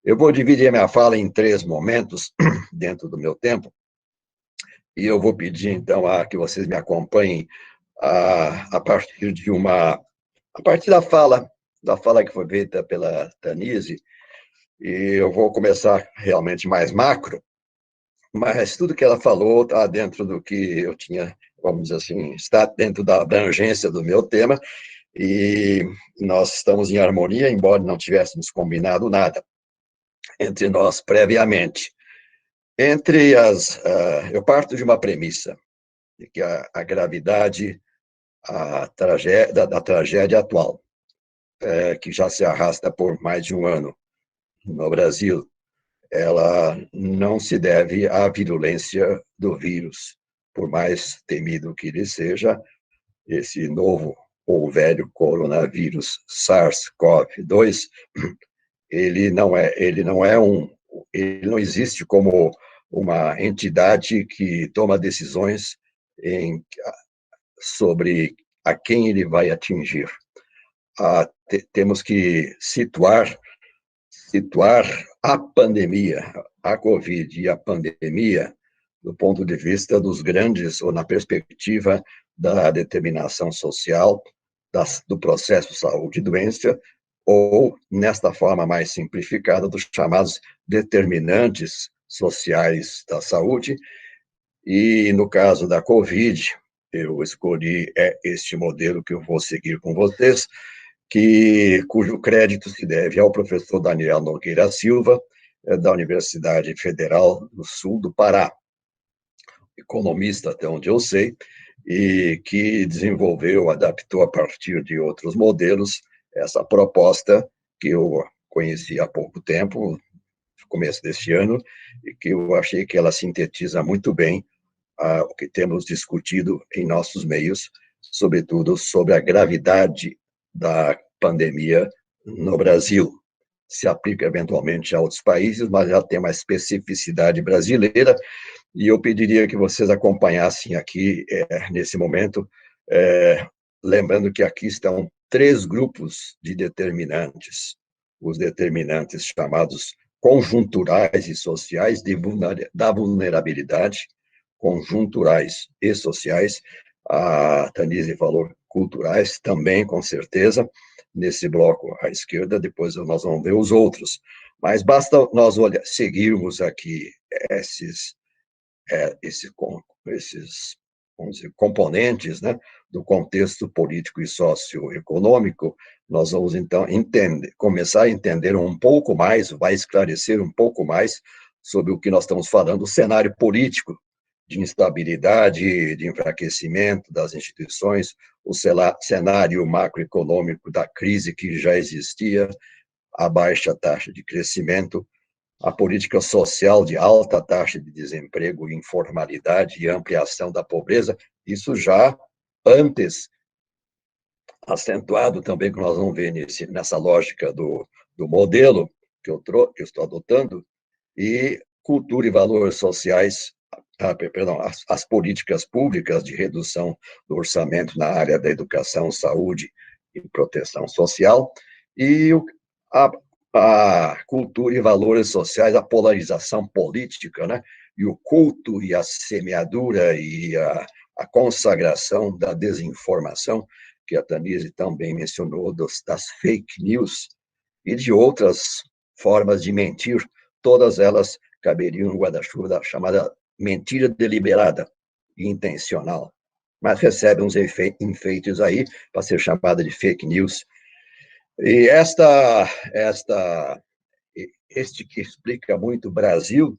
Speaker 2: Eu vou dividir a minha fala em 3 momentos, dentro do meu tempo, e eu vou pedir, então, que vocês me acompanhem a partir da fala que foi feita pela Tanise, e eu vou começar realmente mais macro, mas tudo que ela falou está dentro do que eu tinha, vamos dizer assim, está dentro da abrangência do meu tema, e nós estamos em harmonia, embora não tivéssemos combinado nada entre nós previamente. Eu parto de uma premissa, de que a gravidade da tragédia atual, que já se arrasta por mais de um ano no Brasil, ela não se deve à virulência do vírus, por mais temido que ele seja, esse novo ou velho coronavírus SARS-CoV-2, ele não existe como uma entidade que toma decisões sobre a quem ele vai atingir. Temos que situar a pandemia, a Covid e a pandemia, do ponto de vista dos grandes, ou na perspectiva da determinação social, do processo saúde e doença, ou, nesta forma mais simplificada, dos chamados determinantes sociais da saúde. E, no caso da Covid, eu escolhi este modelo que eu vou seguir com vocês, cujo crédito se deve ao professor Daniel Nogueira Silva, da Universidade Federal do Sul do Pará. economista, até onde eu sei, e que desenvolveu, adaptou a partir de outros modelos essa proposta que eu conheci há pouco tempo, no começo deste ano, e que eu achei que ela sintetiza muito bem o que temos discutido em nossos meios, sobretudo sobre a gravidade da pandemia no Brasil. Se aplica eventualmente a outros países, mas já tem uma especificidade brasileira, e eu pediria que vocês acompanhassem aqui, nesse momento, lembrando que aqui estão 3 grupos de determinantes, os determinantes chamados conjunturais e sociais da vulnerabilidade, conjunturais e sociais, a Tanise falou culturais também, com certeza, nesse bloco à esquerda, depois nós vamos ver os outros, mas basta nós seguirmos aqui esses vamos dizer, componentes, né, do contexto político e socioeconômico, nós vamos, então, começar a entender um pouco mais, vai esclarecer um pouco mais sobre o que nós estamos falando, o cenário político de instabilidade, de enfraquecimento das instituições, o cenário macroeconômico da crise que já existia, a baixa taxa de crescimento, a política social de alta taxa de desemprego, informalidade e ampliação da pobreza, isso já antes, acentuado também, que nós vamos ver nessa lógica do modelo que eu estou adotando, e cultura e valores sociais, as políticas públicas de redução do orçamento na área da educação, saúde e proteção social, e a cultura e valores sociais, a polarização política, né? E o culto e a semeadura e a consagração da desinformação, que a Tanise também mencionou, das fake news e de outras formas de mentir, todas elas caberiam no guarda-chuva da chamada mentira deliberada e intencional, mas recebe uns enfeites aí para ser chamada de fake news. E este que explica muito o Brasil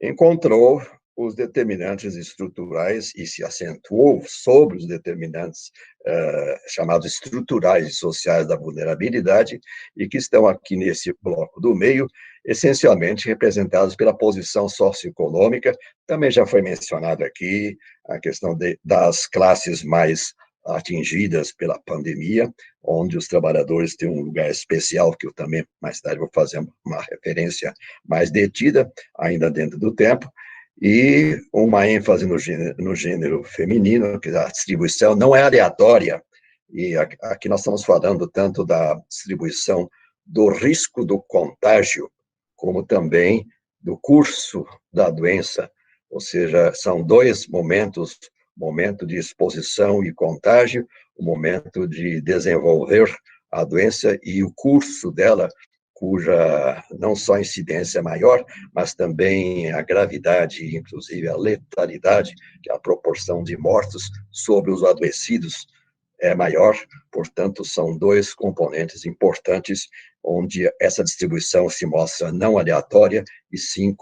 Speaker 2: encontrou os determinantes estruturais e se acentuou sobre os determinantes chamados estruturais e sociais da vulnerabilidade, e que estão aqui nesse bloco do meio, essencialmente representados pela posição socioeconômica. Também já foi mencionado aqui a questão das classes mais atingidas pela pandemia, onde os trabalhadores têm um lugar especial, que eu também, mais tarde, vou fazer uma referência mais detida, ainda dentro do tempo, e uma ênfase no gênero feminino, que a distribuição não é aleatória, e aqui nós estamos falando tanto da distribuição do risco do contágio, como também do curso da doença, ou seja, são 2 momentos, momento de exposição e contágio, o momento de desenvolver a doença e o curso dela, cuja não só incidência é maior, mas também a gravidade, inclusive a letalidade, que é a proporção de mortos sobre os adoecidos, é maior. Portanto, são 2 componentes importantes, onde essa distribuição se mostra não aleatória, e sim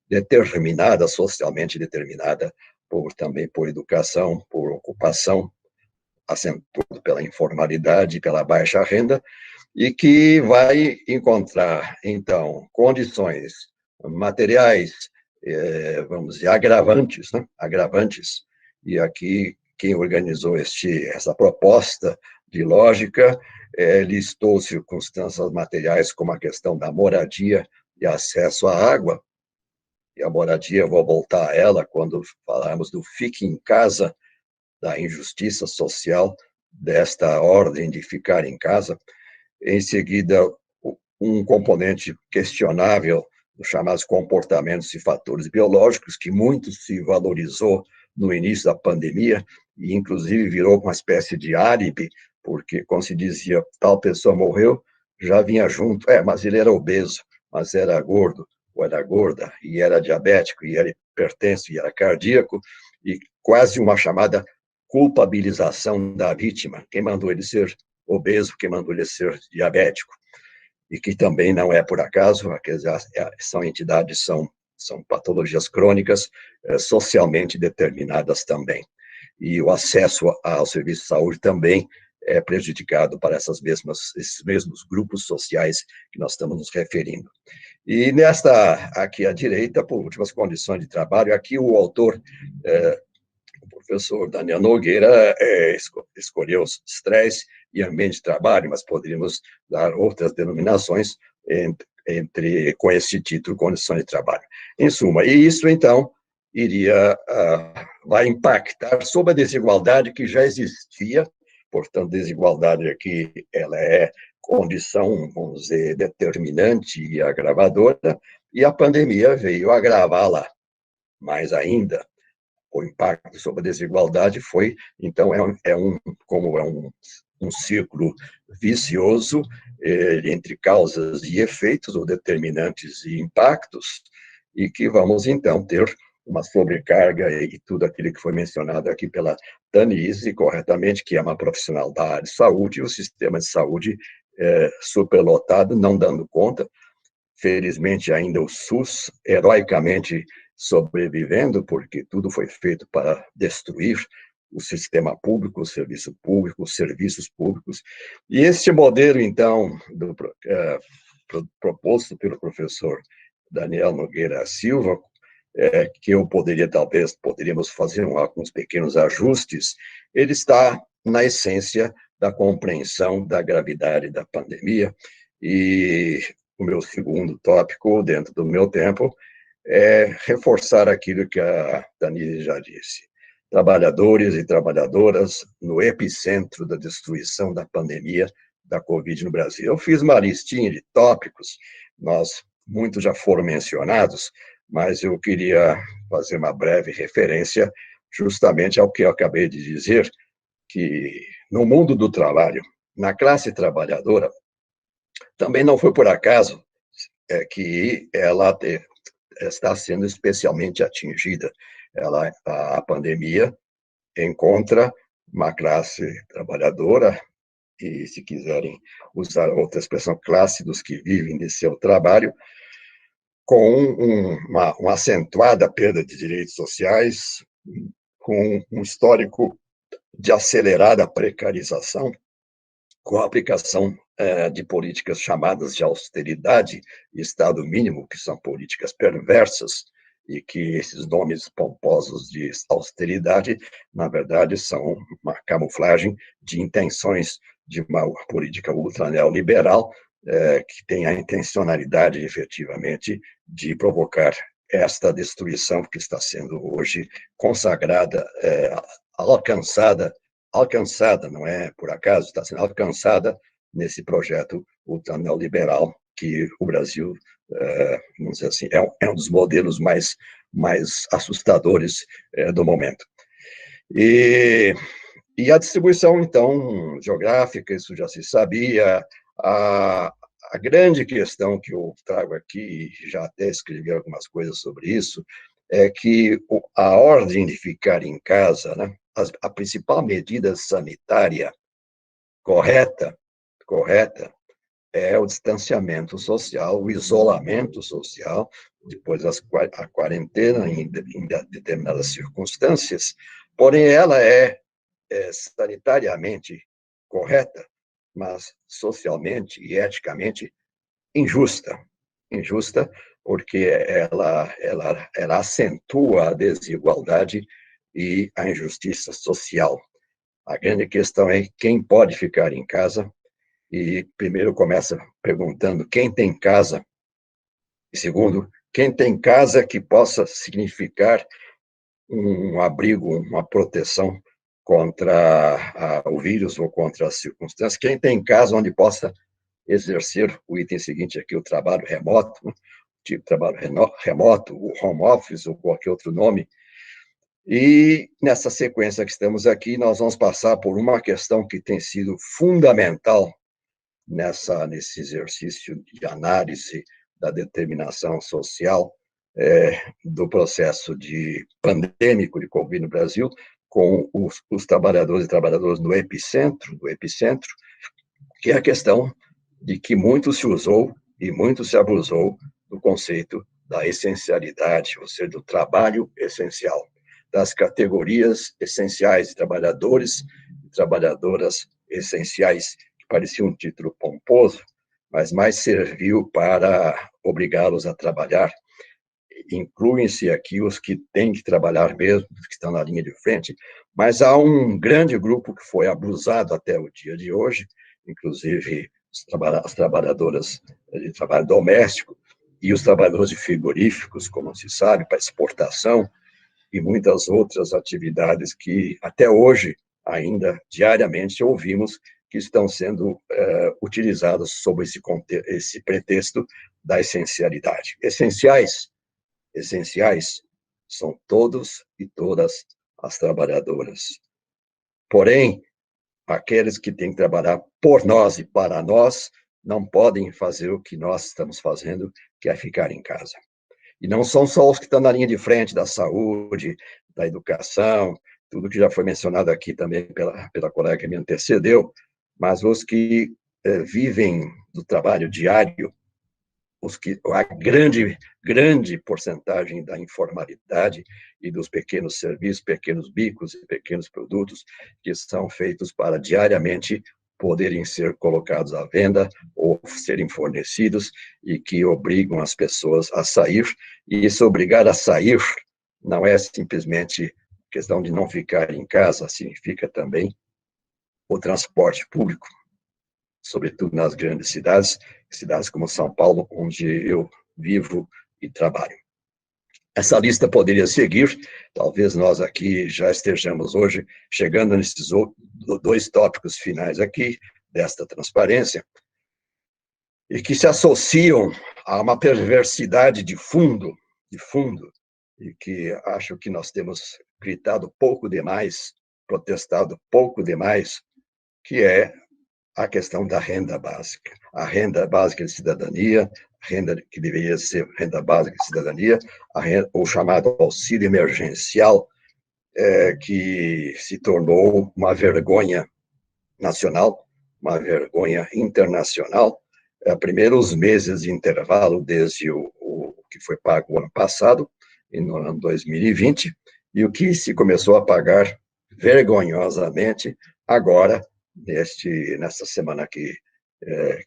Speaker 2: determinada, socialmente determinada, também por educação, por ocupação, acentuado pela informalidade, pela baixa renda, e que vai encontrar, então, condições materiais, vamos dizer, agravantes, né? Agravantes, e aqui quem organizou essa proposta de lógica listou circunstâncias materiais como a questão da moradia e acesso à água, e a moradia, vou voltar a ela quando falarmos do fique em casa, da injustiça social, desta ordem de ficar em casa. Em seguida, um componente questionável, os chamados comportamentos e fatores biológicos, que muito se valorizou no início da pandemia, e inclusive virou uma espécie de álibi, porque, como se dizia, tal pessoa morreu, já vinha junto, mas ele era obeso, mas era gordo, ou era gorda, e era diabético, e era hipertenso, e era cardíaco, e quase uma chamada culpabilização da vítima. Quem mandou ele ser obeso, quem mandou ele ser diabético? E que também não é por acaso, são entidades, são são patologias crônicas socialmente determinadas também. E o acesso ao serviço de saúde também é prejudicado para esses mesmos grupos sociais que nós estamos nos referindo. E aqui à direita, por últimas condições de trabalho, aqui o autor, o professor Daniel Nogueira, escolheu estresse e ambiente de trabalho, mas poderíamos dar outras denominações com esse título, condições de trabalho. Em suma, e isso, então, vai impactar sobre a desigualdade que já existia. Portanto, desigualdade aqui, ela é condição, vamos dizer, determinante e agravadora, e a pandemia veio agravá-la mais ainda. O impacto sobre a desigualdade foi, então, um círculo vicioso entre causas e efeitos, ou determinantes e impactos, e que vamos, então, ter uma sobrecarga e tudo aquilo que foi mencionado aqui pela Danise, corretamente, que é uma profissional da área de saúde, e o sistema de saúde superlotado, não dando conta. Felizmente, ainda o SUS, heroicamente sobrevivendo, porque tudo foi feito para destruir o sistema público, o serviço público, os serviços públicos. E este modelo, então, proposto pelo professor Daniel Nogueira Silva, que poderíamos fazer alguns pequenos ajustes, ele está na essência da compreensão da gravidade da pandemia. E o meu segundo tópico, dentro do meu tempo, é reforçar aquilo que a Danise já disse. Trabalhadores e trabalhadoras no epicentro da destruição da pandemia da Covid no Brasil. Eu fiz uma listinha de tópicos, muitos já foram mencionados, mas eu queria fazer uma breve referência justamente ao que eu acabei de dizer, que no mundo do trabalho, na classe trabalhadora, também não foi por acaso que ela está sendo especialmente atingida. A pandemia encontra uma classe trabalhadora, e se quiserem usar outra expressão, classe dos que vivem de seu trabalho, com uma acentuada perda de direitos sociais, com um histórico de acelerada precarização, com a aplicação de políticas chamadas de austeridade e Estado mínimo, que são políticas perversas, e que esses nomes pomposos de austeridade, na verdade, são uma camuflagem de intenções de uma política ultra-neoliberal, que tem a intencionalidade, efetivamente, de provocar esta destruição que está sendo hoje consagrada, alcançada, não é por acaso, está sendo alcançada nesse projeto ultra-neoliberal que o Brasil, vamos dizer assim, é um dos modelos mais assustadores do momento. E a distribuição, então, geográfica, isso já se sabia. A grande questão que eu trago aqui, já até escrevi algumas coisas sobre isso, é que a ordem de ficar em casa, né, a principal medida sanitária correta, é o distanciamento social, o isolamento social, depois a quarentena em determinadas circunstâncias, porém ela é sanitariamente correta, mas socialmente e eticamente injusta porque ela acentua a desigualdade e a injustiça social. A grande questão é quem pode ficar em casa, e primeiro começa perguntando quem tem casa, e segundo, quem tem casa que possa significar um abrigo, uma proteção contra o vírus ou contra as circunstâncias, quem tem casa onde possa exercer o item seguinte aqui, o trabalho remoto, tipo trabalho remoto, o home office ou qualquer outro nome. E nessa sequência que estamos aqui, nós vamos passar por uma questão que tem sido fundamental nesse exercício de análise da determinação social do processo pandêmico de Covid no Brasil, com os trabalhadores e trabalhadoras no epicentro, que é a questão de que muito se usou e muito se abusou do conceito da essencialidade, ou seja, do trabalho essencial, das categorias essenciais de trabalhadores e trabalhadoras essenciais, que parecia um título pomposo, mas mais serviu para obrigá-los a trabalhar. Incluem-se aqui os que têm que trabalhar mesmo, os que estão na linha de frente, mas há um grande grupo que foi abusado até o dia de hoje, inclusive as trabalhadoras de trabalho doméstico e os trabalhadores de frigoríficos, como se sabe, para exportação, e muitas outras atividades que até hoje, ainda diariamente, ouvimos que estão sendo utilizadas sob esse pretexto da essencialidade. Essenciais são todos e todas as trabalhadoras. Porém, aqueles que têm que trabalhar por nós e para nós não podem fazer o que nós estamos fazendo, que é ficar em casa. E não são só os que estão na linha de frente da saúde, da educação, tudo que já foi mencionado aqui também pela colega que me antecedeu, mas os que vivem do trabalho diário, a grande porcentagem da informalidade e dos pequenos serviços, pequenos bicos e pequenos produtos que são feitos para diariamente poderem ser colocados à venda ou serem fornecidos e que obrigam as pessoas a sair. E isso obrigar a sair não é simplesmente questão de não ficar em casa, significa também o transporte público, sobretudo nas grandes cidades como São Paulo, onde eu vivo e trabalho. Essa lista poderia seguir, talvez nós aqui já estejamos hoje chegando nesses dois tópicos finais aqui, desta transparência, e que se associam a uma perversidade de fundo, e que acho que nós temos gritado pouco demais, protestado pouco demais, que é a questão da renda básica. A renda básica de cidadania, a renda que deveria ser renda básica de cidadania, o chamado auxílio emergencial, que se tornou uma vergonha nacional, uma vergonha internacional. Primeiro, os meses de intervalo desde o que foi pago o ano passado, e no ano 2020, e o que se começou a pagar vergonhosamente agora, nessa semana que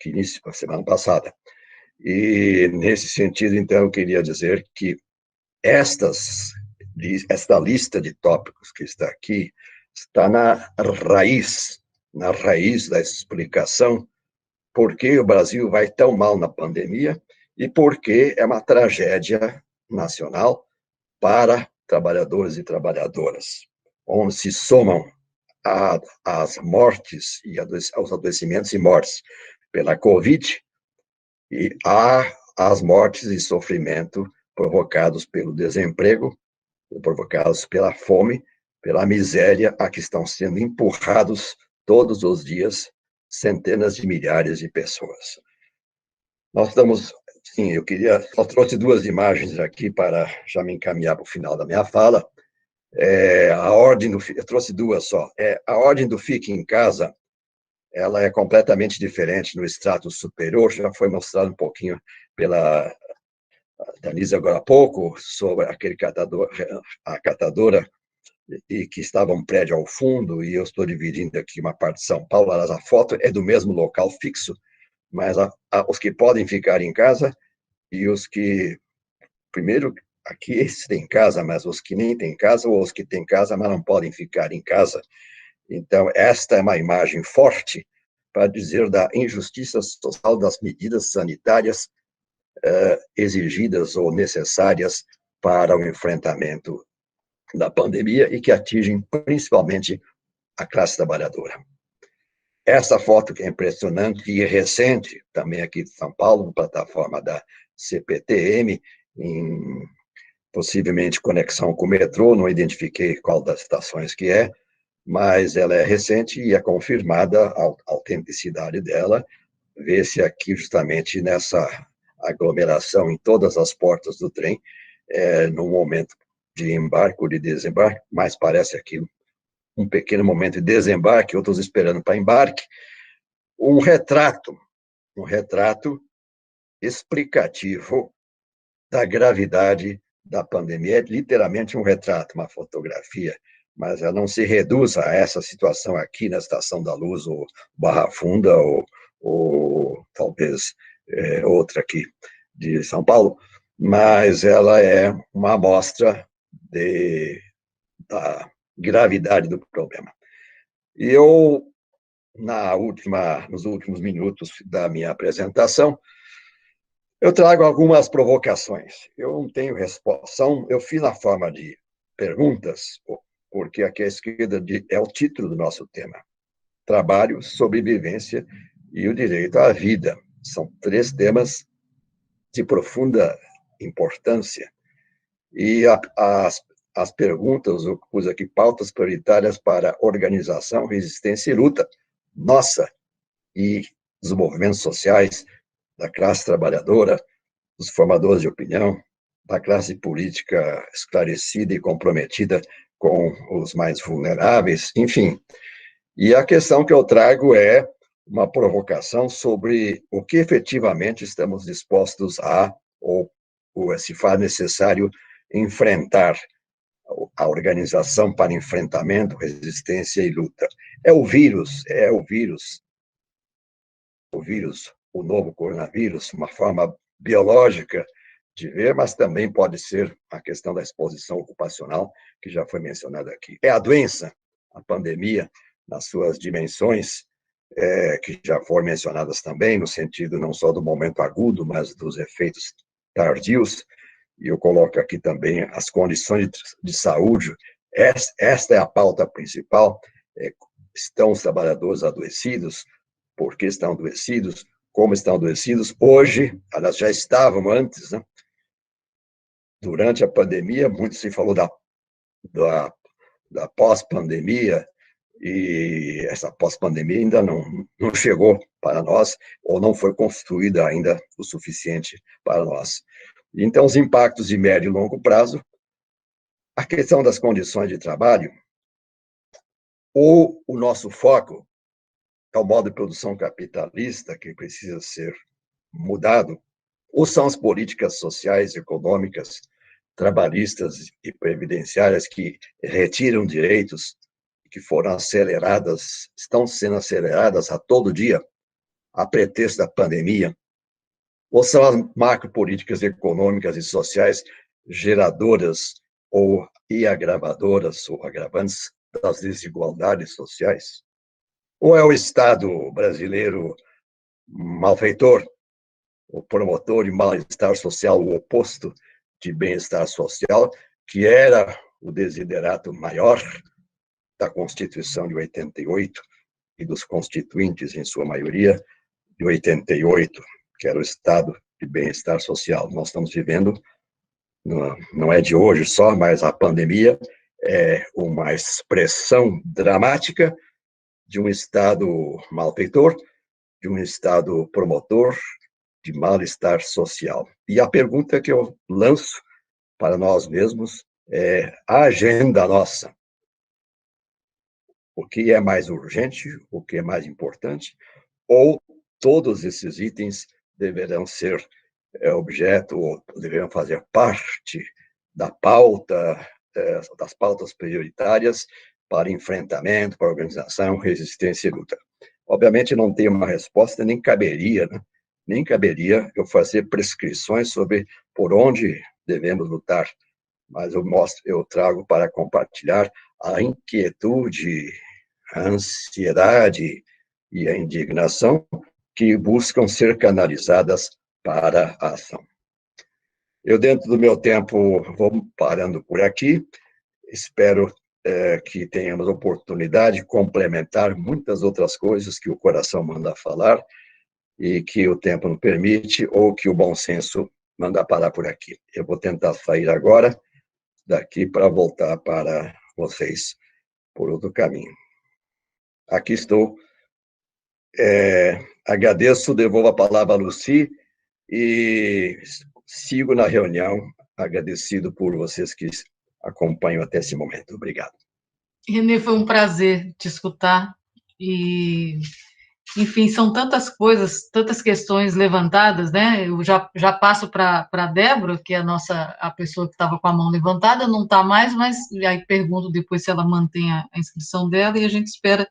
Speaker 2: inicia a semana passada. E, nesse sentido, então, eu queria dizer que esta lista de tópicos que está aqui está na raiz da explicação por que o Brasil vai tão mal na pandemia e por que é uma tragédia nacional para trabalhadores e trabalhadoras, onde se somam as mortes e aos adoecimentos e mortes pela Covid e as mortes e sofrimento provocados pelo desemprego, provocados pela fome, pela miséria a que estão sendo empurrados todos os dias centenas de milhares de pessoas. Nós estamos, sim, eu trouxe duas imagens aqui para já me encaminhar para o final da minha fala. Eu trouxe duas só. A ordem do fique em casa, ela é completamente diferente no estrato superior, já foi mostrado um pouquinho pela Danise agora há pouco, sobre a catadora, e que estava um prédio ao fundo, e eu estou dividindo aqui uma parte de São Paulo, a foto é do mesmo local fixo, mas os que podem ficar em casa e os que, primeiro, aqui esses têm casa, mas os que nem têm casa, ou os que têm casa, mas não podem ficar em casa. Então, esta é uma imagem forte para dizer da injustiça social das medidas sanitárias exigidas ou necessárias para o enfrentamento da pandemia e que atingem principalmente a classe trabalhadora. Essa foto que é impressionante e recente, também aqui de São Paulo, plataforma da CPTM, em possivelmente conexão com o metrô, não identifiquei qual das estações que é, mas ela é recente e é confirmada a autenticidade dela. Vê-se aqui justamente nessa aglomeração em todas as portas do trem, no momento de embarque ou de desembarque, mas parece aqui um pequeno momento de desembarque, outros esperando para embarque, um retrato explicativo da gravidade da pandemia. É literalmente um retrato, uma fotografia, mas ela não se reduz a essa situação aqui na Estação da Luz, ou Barra Funda, ou talvez outra aqui de São Paulo, mas ela é uma amostra da gravidade do problema. E eu, nos últimos minutos da minha apresentação, eu trago algumas provocações. Eu não tenho resposta, eu fiz na forma de perguntas, porque aqui à esquerda é o título do nosso tema: trabalho, sobrevivência e o direito à vida. São 3 temas de profunda importância. E as perguntas, eu pus aqui pautas prioritárias para organização, resistência e luta nossa e dos movimentos sociais, da classe trabalhadora, dos formadores de opinião, da classe política esclarecida e comprometida com os mais vulneráveis, enfim. E a questão que eu trago é uma provocação sobre o que efetivamente estamos dispostos a, ou se faz necessário, enfrentar a organização para enfrentamento, resistência e luta. É o vírus, o novo coronavírus, uma forma biológica de ver, mas também pode ser a questão da exposição ocupacional, que já foi mencionada aqui. É a doença, a pandemia, nas suas dimensões, que já foram mencionadas também, no sentido não só do momento agudo, mas dos efeitos tardios. E eu coloco aqui também as condições de saúde. Esta é a pauta principal. Estão os trabalhadores adoecidos? Por que estão adoecidos? Como estão adoecidos? Hoje, elas já estavam antes, né? Durante a pandemia, muito se falou da pós-pandemia, e essa pós-pandemia ainda não chegou para nós, ou não foi construída ainda o suficiente para nós. Então, os impactos de médio e longo prazo, a questão das condições de trabalho, ou o nosso foco é o modo de produção capitalista, que precisa ser mudado, ou são as políticas sociais, econômicas, trabalhistas e previdenciárias que retiram direitos, que foram aceleradas, estão sendo aceleradas a todo dia, a pretexto da pandemia, ou são as macropolíticas econômicas e sociais geradoras e agravadoras ou agravantes das desigualdades sociais? Ou é o Estado brasileiro malfeitor, o promotor de mal-estar social, o oposto de bem-estar social, que era o desiderato maior da Constituição de 88 e dos constituintes, em sua maioria, de 88, que era o Estado de bem-estar social. Nós estamos vivendo, não é de hoje só, mas a pandemia é uma expressão dramática de um Estado malfeitor, de um Estado promotor de mal-estar social. E a pergunta que eu lanço para nós mesmos é a agenda nossa. O que é mais urgente, o que é mais importante, ou todos esses itens deverão ser objeto, ou deverão fazer parte da pauta, das pautas prioritárias para enfrentamento, para organização, resistência e luta. Obviamente não tem uma resposta, nem caberia, né? Nem caberia eu fazer prescrições sobre por onde devemos lutar, mas eu trago para compartilhar a inquietude, a ansiedade e a indignação que buscam ser canalizadas para a ação. Eu, dentro do meu tempo, vou parando por aqui. Espero que tenhamos oportunidade de complementar muitas outras coisas que o coração manda falar e que o tempo não permite, ou que o bom senso manda parar por aqui. Eu vou tentar sair agora daqui para voltar para vocês por outro caminho. Aqui estou. Agradeço, devolvo a palavra a Lucy e sigo na reunião, agradecido por vocês que acompanham até esse momento. Obrigado.
Speaker 3: Renê, foi um prazer te escutar e enfim, são tantas coisas, tantas questões levantadas, né? Eu já passo para a Débora, que é a pessoa que estava com a mão levantada, não está mais, mas aí pergunto depois se ela mantém a inscrição dela e a gente espera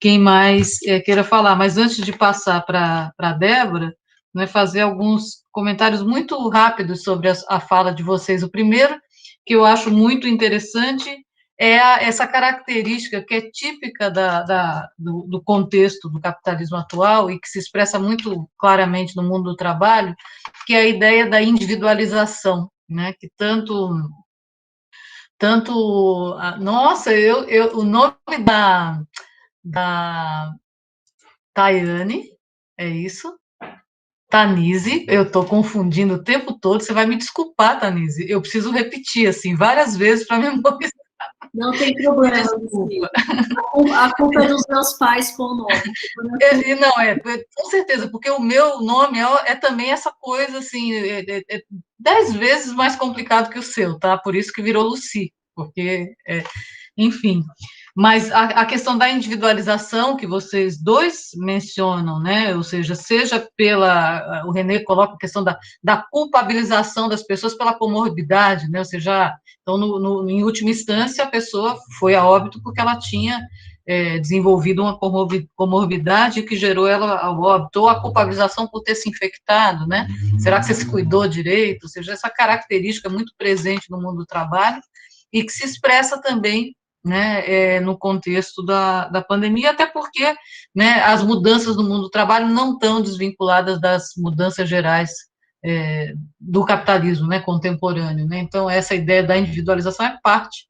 Speaker 3: quem mais queira falar. Mas antes de passar para a Débora, né, fazer alguns comentários muito rápidos sobre a fala de vocês. O primeiro, que eu acho muito interessante, é essa característica que é típica do contexto do capitalismo atual e que se expressa muito claramente no mundo do trabalho, que é a ideia da individualização, né, que nossa, o nome da Tayane, é isso? Tanise, eu estou confundindo o tempo todo, você vai me desculpar, Tanise, eu preciso repetir, assim, várias vezes para memorizar.
Speaker 4: Não tem problema, desculpa. A culpa é dos meus pais com o nome.
Speaker 3: Com certeza, porque o meu nome é também essa coisa, assim, 10 vezes mais complicado que o seu, tá? Por isso que virou Lucy, porque, enfim... Mas a questão da individualização que vocês dois mencionam, né, ou seja o René coloca a questão da culpabilização das pessoas pela comorbidade, né, ou seja, então, em última instância, a pessoa foi a óbito porque ela tinha desenvolvido uma comorbidade que gerou ela ao óbito, ou a culpabilização por ter se infectado, né, será que você se cuidou direito, ou seja, essa característica muito presente no mundo do trabalho e que se expressa também, né, no contexto da pandemia, até porque, né, as mudanças no mundo do trabalho não estão desvinculadas das mudanças gerais do capitalismo, né, contemporâneo, né, então essa ideia da individualização é parte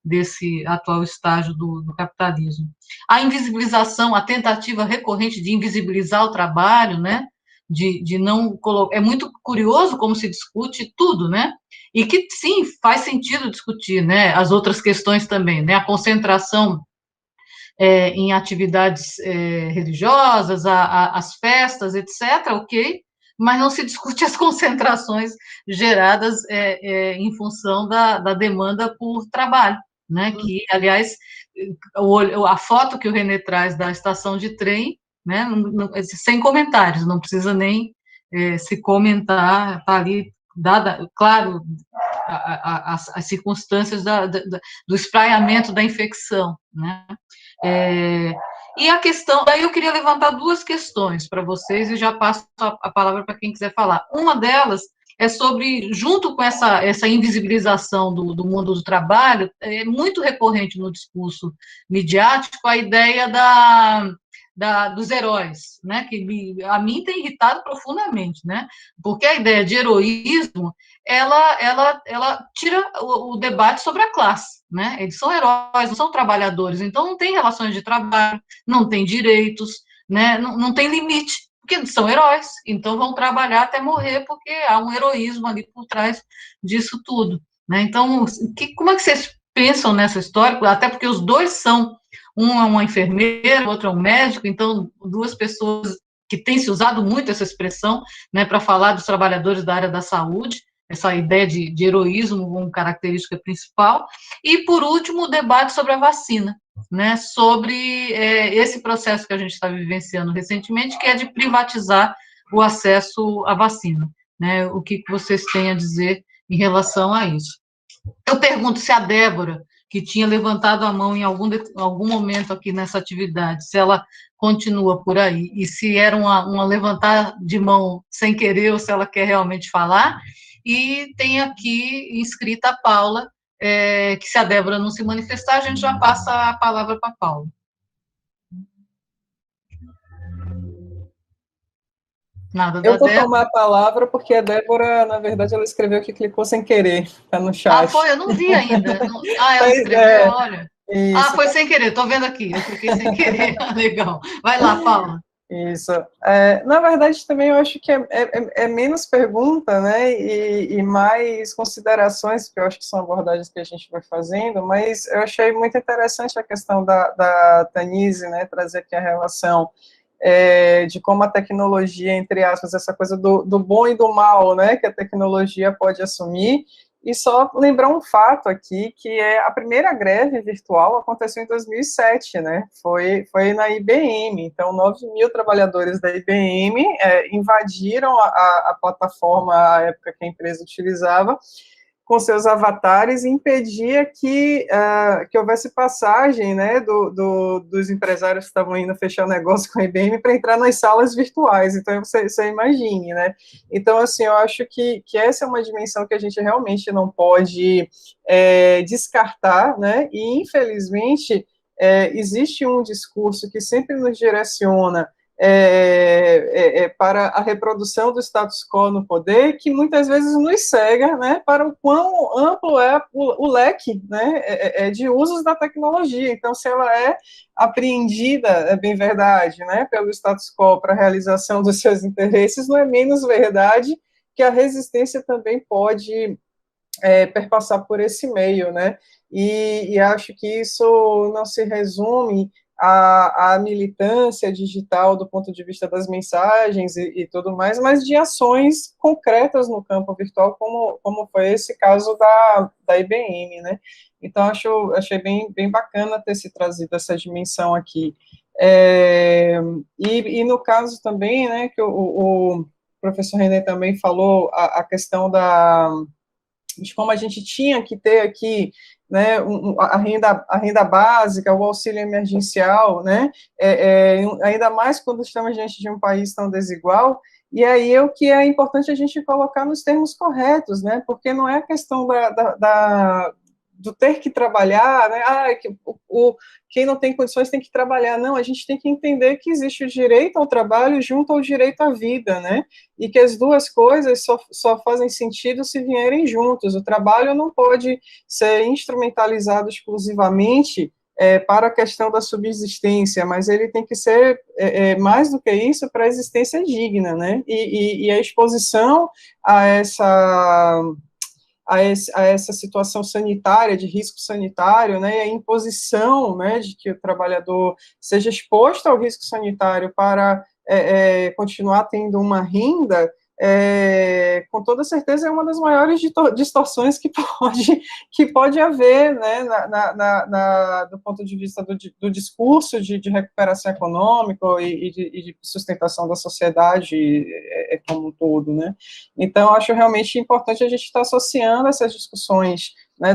Speaker 3: desse atual estágio do capitalismo. A invisibilização, a tentativa recorrente de invisibilizar o trabalho, né, de não colocar... É muito curioso como se discute tudo, né, e que, sim, faz sentido discutir, né, as outras questões também, né, a concentração em atividades religiosas, as festas, etc., ok, mas não se discute as concentrações geradas em função da demanda por trabalho, né, que, aliás, a foto que o René traz da estação de trem, né, sem comentários, não precisa nem se comentar, está ali, dada, claro, as circunstâncias do espraiamento da infecção, né? E a questão, daí eu queria levantar duas questões para vocês e já passo a palavra para quem quiser falar. Uma delas é sobre, junto com essa invisibilização do mundo do trabalho, é muito recorrente no discurso midiático a ideia dos heróis, né, que a mim tem irritado profundamente, né, porque a ideia de heroísmo, ela tira o debate sobre a classe, né, eles são heróis, não são trabalhadores, então não tem relações de trabalho, não tem direitos, né, não tem limite, porque são heróis, então vão trabalhar até morrer, porque há um heroísmo ali por trás disso tudo, né, então, como é que vocês pensam nessa história, até porque os dois são, um é uma enfermeira, o outro é um médico, então, duas pessoas que têm se usado muito essa expressão, né, para falar dos trabalhadores da área da saúde, essa ideia de heroísmo como característica principal, e, por último, o debate sobre a vacina, né, sobre esse processo que a gente está vivenciando recentemente, que é de privatizar o acesso à vacina, né, o que vocês têm a dizer em relação a isso. Eu pergunto se a Débora, que tinha levantado a mão em algum momento aqui nessa atividade, se ela continua por aí, e se era uma levantar de mão sem querer, ou se ela quer realmente falar, e tem aqui inscrita a Paula, que se a Débora não se manifestar, a gente já passa a palavra para a Paula. Nada da
Speaker 5: Eu vou
Speaker 3: Débora.
Speaker 5: tomar a palavra porque a Débora, na verdade, ela escreveu que clicou sem querer, está no chat.
Speaker 3: Ah, foi? Eu não vi ainda. Ela escreveu, olha.
Speaker 5: Isso.
Speaker 3: Foi sem querer, estou vendo aqui, eu cliquei sem querer. Legal. Vai lá, Paula.
Speaker 5: Isso. Na verdade, também eu acho que é menos pergunta, né, e mais considerações, que eu acho que são abordagens que a gente vai fazendo, mas eu achei muito interessante a questão da Tanise, né, trazer aqui a relação de como a tecnologia, entre aspas, essa coisa do bom e do mal, né, que a tecnologia pode assumir, E só lembrar um fato aqui, que é a primeira greve virtual aconteceu em 2007, né? Foi na IBM. Então, 9 mil trabalhadores da IBM invadiram a plataforma, à época que a empresa utilizava, com seus avatares, e impedia que houvesse passagem, né, dos empresários que estavam indo fechar negócio com a IBM para entrar nas salas virtuais. Então, você imagine, né? Então, assim, eu acho que essa é uma dimensão que a gente realmente não pode descartar, né? E, infelizmente, existe um discurso que sempre nos direciona para a reprodução do status quo no poder, que muitas vezes nos cega, né, para o quão amplo é o leque, né, de usos da tecnologia. Então, se ela é apreendida, é bem verdade, né, pelo status quo para a realização dos seus interesses, não é menos verdade que a resistência também pode perpassar por esse meio, né, e acho que isso não se resume à militância digital do ponto de vista das mensagens e tudo mais, mas de ações concretas no campo virtual, como foi esse caso da IBM, né? Então, achei bem bacana ter se trazido essa dimensão aqui. E no caso também, né, que o professor René também falou, a questão de como a gente tinha que ter aqui, né, a renda básica, o auxílio emergencial, né, ainda mais quando estamos diante de um país tão desigual. E aí o que é importante a gente colocar nos termos corretos, né, porque não é a questão do ter que trabalhar, né, quem não tem condições tem que trabalhar. Não, a gente tem que entender que existe o direito ao trabalho junto ao direito à vida, né, e que as duas coisas só fazem sentido se vierem juntos. O trabalho não pode ser instrumentalizado exclusivamente para a questão da subsistência, mas ele tem que ser mais do que isso para a existência digna, né, e a exposição a essa situação sanitária, de risco sanitário, né, e a imposição, né, de que o trabalhador seja exposto ao risco sanitário para continuar tendo uma renda, com toda certeza é uma das maiores distorções que pode haver, né, do ponto de vista do discurso de recuperação econômica e de sustentação da sociedade como um todo, né. Então, acho realmente importante a gente estar associando essas discussões, né,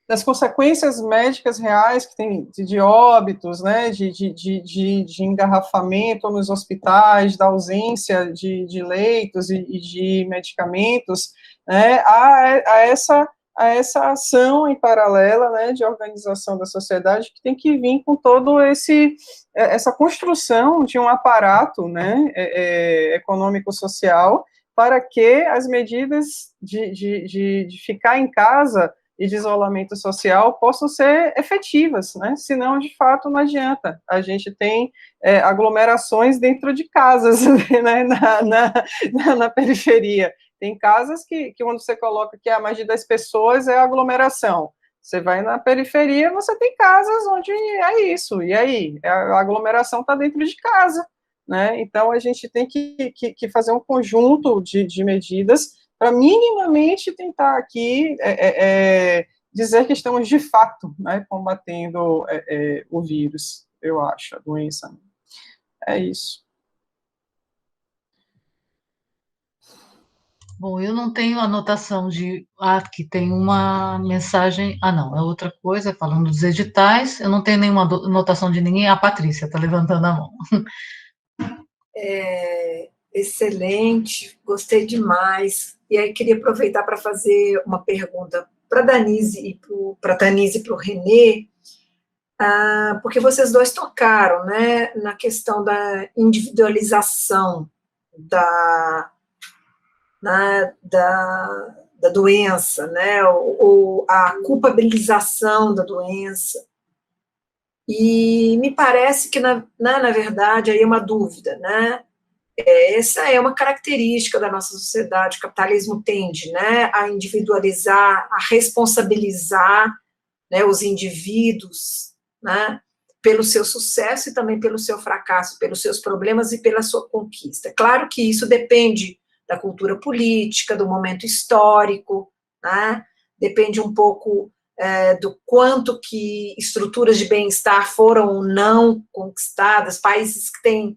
Speaker 5: das consequências médicas reais que tem de óbitos, né, de engarrafamento nos hospitais, da ausência de leitos e de medicamentos, né, a essa ação em paralela, né, de organização da sociedade que tem que vir com todo essa construção de um aparato, né, econômico-social, para que as medidas de ficar em casa e de isolamento social possam ser efetivas, né? Senão, de fato, não adianta. A gente tem aglomerações dentro de casas, né? na periferia. Tem casas que quando você coloca que mais de 10 pessoas é aglomeração. Você vai na periferia, você tem casas onde é isso. E aí? A aglomeração está dentro de casa, né? Então, a gente tem que fazer um conjunto de medidas para minimamente tentar aqui dizer que estamos, de fato, né, combatendo o vírus, eu acho, a doença. É isso.
Speaker 3: Bom, eu não tenho anotação de... aqui tem uma mensagem... não, é outra coisa, falando dos editais. Eu não tenho nenhuma anotação de ninguém. A Patrícia está levantando a mão.
Speaker 1: Excelente, gostei demais. E aí queria aproveitar para fazer uma pergunta para a Danise e para o Renê, porque vocês dois tocaram, né, na questão da individualização da doença, né, ou a culpabilização da doença. E me parece que, na verdade, aí é uma dúvida, né? Essa é uma característica da nossa sociedade. O capitalismo tende, né, a individualizar, a responsabilizar, né, os indivíduos, né, pelo seu sucesso e também pelo seu fracasso, pelos seus problemas e pela sua conquista. Claro que isso depende da cultura política, do momento histórico, né? Depende um pouco do quanto que estruturas de bem-estar foram ou não conquistadas, países que têm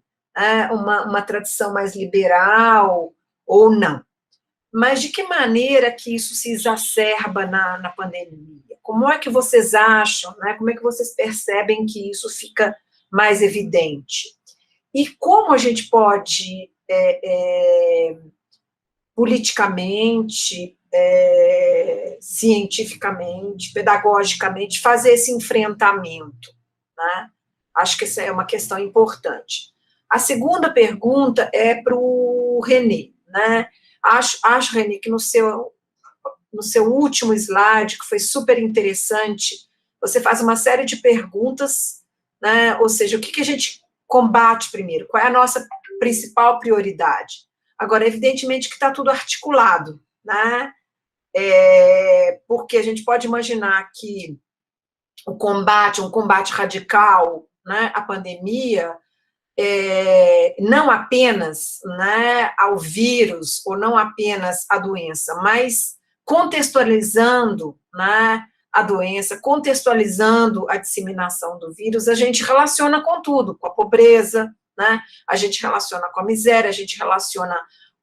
Speaker 1: uma tradição mais liberal ou não. Mas de que maneira que isso se exacerba na pandemia? Como é que vocês acham, né? Como é que vocês percebem que isso fica mais evidente? E como a gente pode, politicamente, cientificamente, pedagogicamente, fazer esse enfrentamento, né? Acho que essa é uma questão importante. A segunda pergunta é para o René, né? Acho, René, que no seu último slide, que foi super interessante, você faz uma série de perguntas, né? Ou seja, o que a gente combate primeiro? Qual é a nossa principal prioridade? Agora, evidentemente que está tudo articulado, né? Porque a gente pode imaginar que um combate radical, né, à pandemia, não apenas, né, ao vírus, ou não apenas à doença, mas contextualizando, né, a doença, contextualizando a disseminação do vírus, a gente relaciona com tudo, com a pobreza, né, a gente relaciona com a miséria, a gente relaciona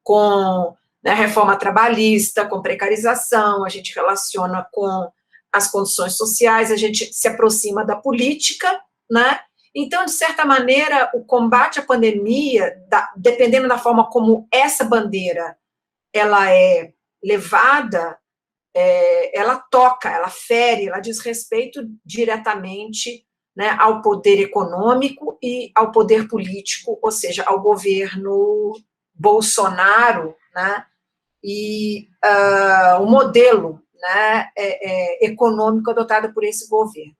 Speaker 1: com, né, reforma trabalhista, com precarização, a gente relaciona com as condições sociais, a gente se aproxima da política, né? Então, de certa maneira, o combate à pandemia, dependendo da forma como essa bandeira ela é levada, ela toca, ela fere, ela diz respeito diretamente, né, ao poder econômico e ao poder político, ou seja, ao governo Bolsonaro, né, e o modelo, né, econômico adotado por esse governo.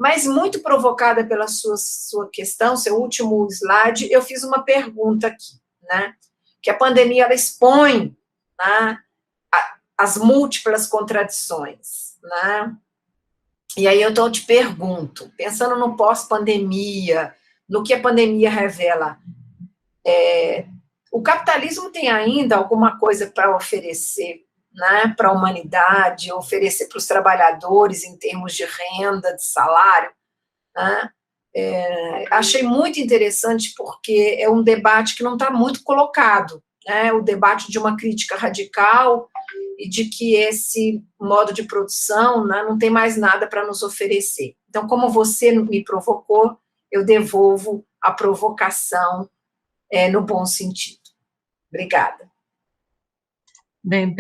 Speaker 1: Mas, muito provocada pela sua questão, seu último slide, eu fiz uma pergunta aqui, né, que a pandemia ela expõe, né, as múltiplas contradições, né, e aí eu então te pergunto, pensando no pós-pandemia, no que a pandemia revela, o capitalismo tem ainda alguma coisa para oferecer, né, para a humanidade, oferecer para os trabalhadores em termos de renda, de salário, né? Achei muito interessante porque é um debate que não está muito colocado, né, o debate de uma crítica radical e de que esse modo de produção, né, não tem mais nada para nos oferecer. Então, como você me provocou, eu devolvo a provocação no bom sentido. Obrigada.
Speaker 3: Bem,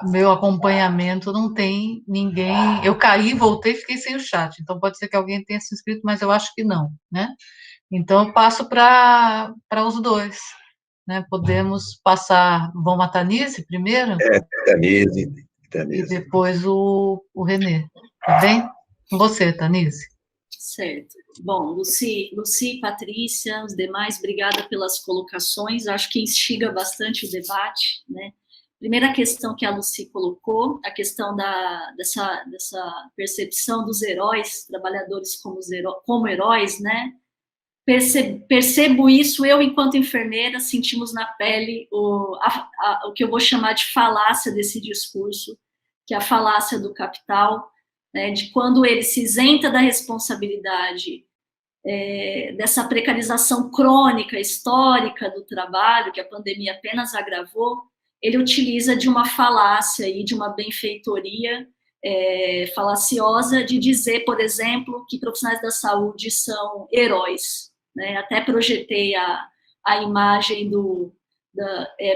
Speaker 3: meu acompanhamento, não tem ninguém. Eu caí, voltei, fiquei sem o chat. Então pode ser que alguém tenha se inscrito, mas eu acho que não, né? Então eu passo para os dois, né? Podemos passar. Vamos a Tanise primeiro?
Speaker 2: Tanise.
Speaker 3: E depois o René. Tá bem? Com você, Tanise.
Speaker 4: Certo. Bom, Lucy, Patrícia, os demais, obrigada pelas colocações. Acho que instiga bastante o debate, né? Primeira questão que a Lucy colocou, a questão dessa percepção dos heróis, trabalhadores como heróis, né? Percebo isso, eu, enquanto enfermeira, sentimos na pele o que eu vou chamar de falácia desse discurso, que é a falácia do capital, né? De quando ele se isenta da responsabilidade dessa precarização crônica, histórica do trabalho, que a pandemia apenas agravou, ele utiliza de uma falácia e de uma benfeitoria falaciosa de dizer, por exemplo, que profissionais da saúde são heróis, né? Até projetei a imagem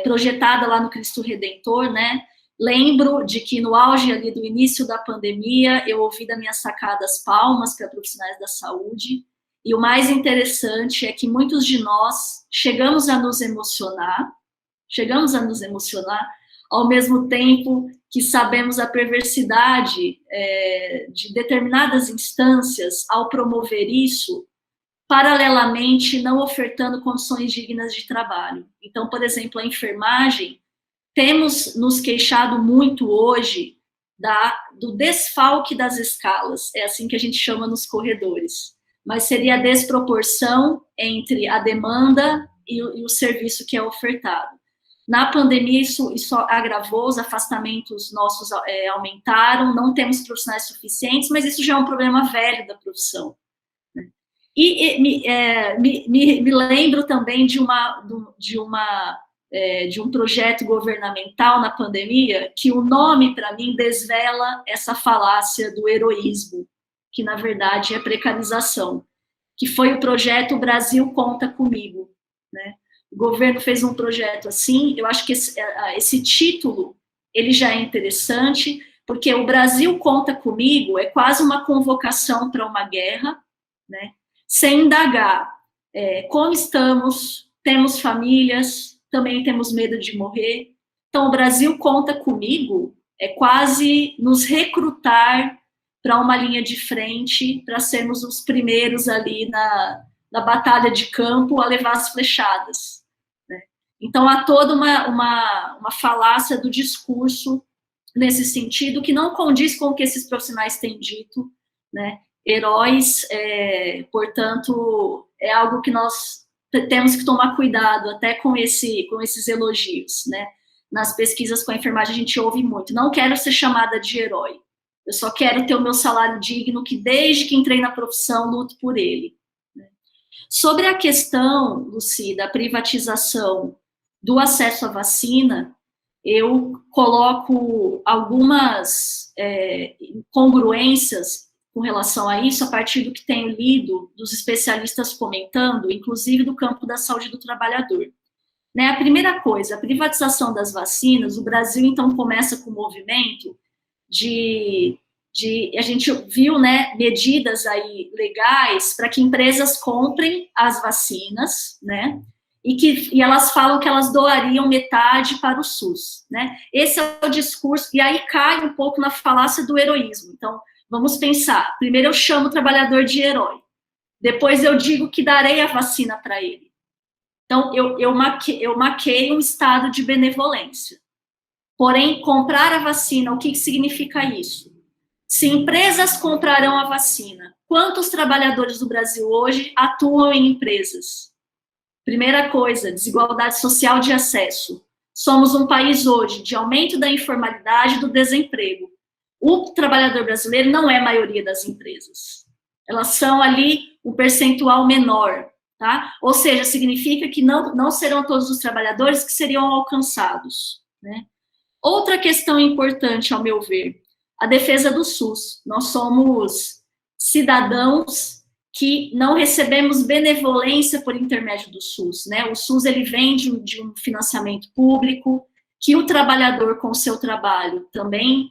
Speaker 4: projetada lá no Cristo Redentor, né? Lembro de que no auge ali do início da pandemia, eu ouvi da minha sacada as palmas para profissionais da saúde, e o mais interessante é que muitos de nós chegamos a nos emocionar, ao mesmo tempo que sabemos a perversidade de determinadas instâncias ao promover isso, paralelamente não ofertando condições dignas de trabalho. Então, por exemplo, a enfermagem, temos nos queixado muito hoje do desfalque das escalas, é assim que a gente chama nos corredores, mas seria a desproporção entre a demanda e o serviço que é ofertado. Na pandemia, isso agravou, os afastamentos nossos aumentaram, não temos profissionais suficientes, mas isso já é um problema velho da profissão. E me lembro também de um projeto governamental na pandemia, que o nome, para mim, desvela essa falácia do heroísmo, que, na verdade, é precarização, que foi o projeto Brasil Conta Comigo, né? O governo fez um projeto assim, eu acho que esse título, ele já é interessante, porque o Brasil Conta Comigo é quase uma convocação para uma guerra, né? Sem indagar como estamos, temos famílias, também temos medo de morrer. Então, o Brasil Conta Comigo é quase nos recrutar para uma linha de frente, para sermos os primeiros ali na batalha de campo a levar as flechadas, né? Então, há toda uma falácia do discurso nesse sentido, que não condiz com o que esses profissionais têm dito, né? Heróis, portanto, é algo que nós temos que tomar cuidado até com esses elogios, né? Nas pesquisas com a enfermagem a gente ouve muito, não quero ser chamada de herói, eu só quero ter o meu salário digno, que desde que entrei na profissão luto por ele, né? Sobre a questão, Lucy, da privatização do acesso à vacina, eu coloco algumas incongruências com relação a isso, a partir do que tenho lido dos especialistas comentando, inclusive do campo da saúde do trabalhador. Né, a primeira coisa, a privatização das vacinas, o Brasil, então, começa com o movimento a gente viu, né, medidas aí legais para que empresas comprem as vacinas, né, e elas falam que elas doariam metade para o SUS, né. Esse é o discurso, e aí cai um pouco na falácia do heroísmo. Então, vamos pensar, primeiro eu chamo o trabalhador de herói, depois eu digo que darei a vacina para ele. Então, eu maquei um estado de benevolência. Porém, comprar a vacina, o que significa isso? Se empresas comprarão a vacina, quantos trabalhadores do Brasil hoje atuam em empresas? Primeira coisa, desigualdade social de acesso. Somos um país hoje de aumento da informalidade e do desemprego. O trabalhador brasileiro não é a maioria das empresas. Elas são ali um percentual menor, tá? Ou seja, significa que não serão todos os trabalhadores que seriam alcançados, né? Outra questão importante, ao meu ver, a defesa do SUS. Nós somos cidadãos que não recebemos benevolência por intermédio do SUS, né? O SUS, ele vem de um financiamento público, que o trabalhador, com o seu trabalho, também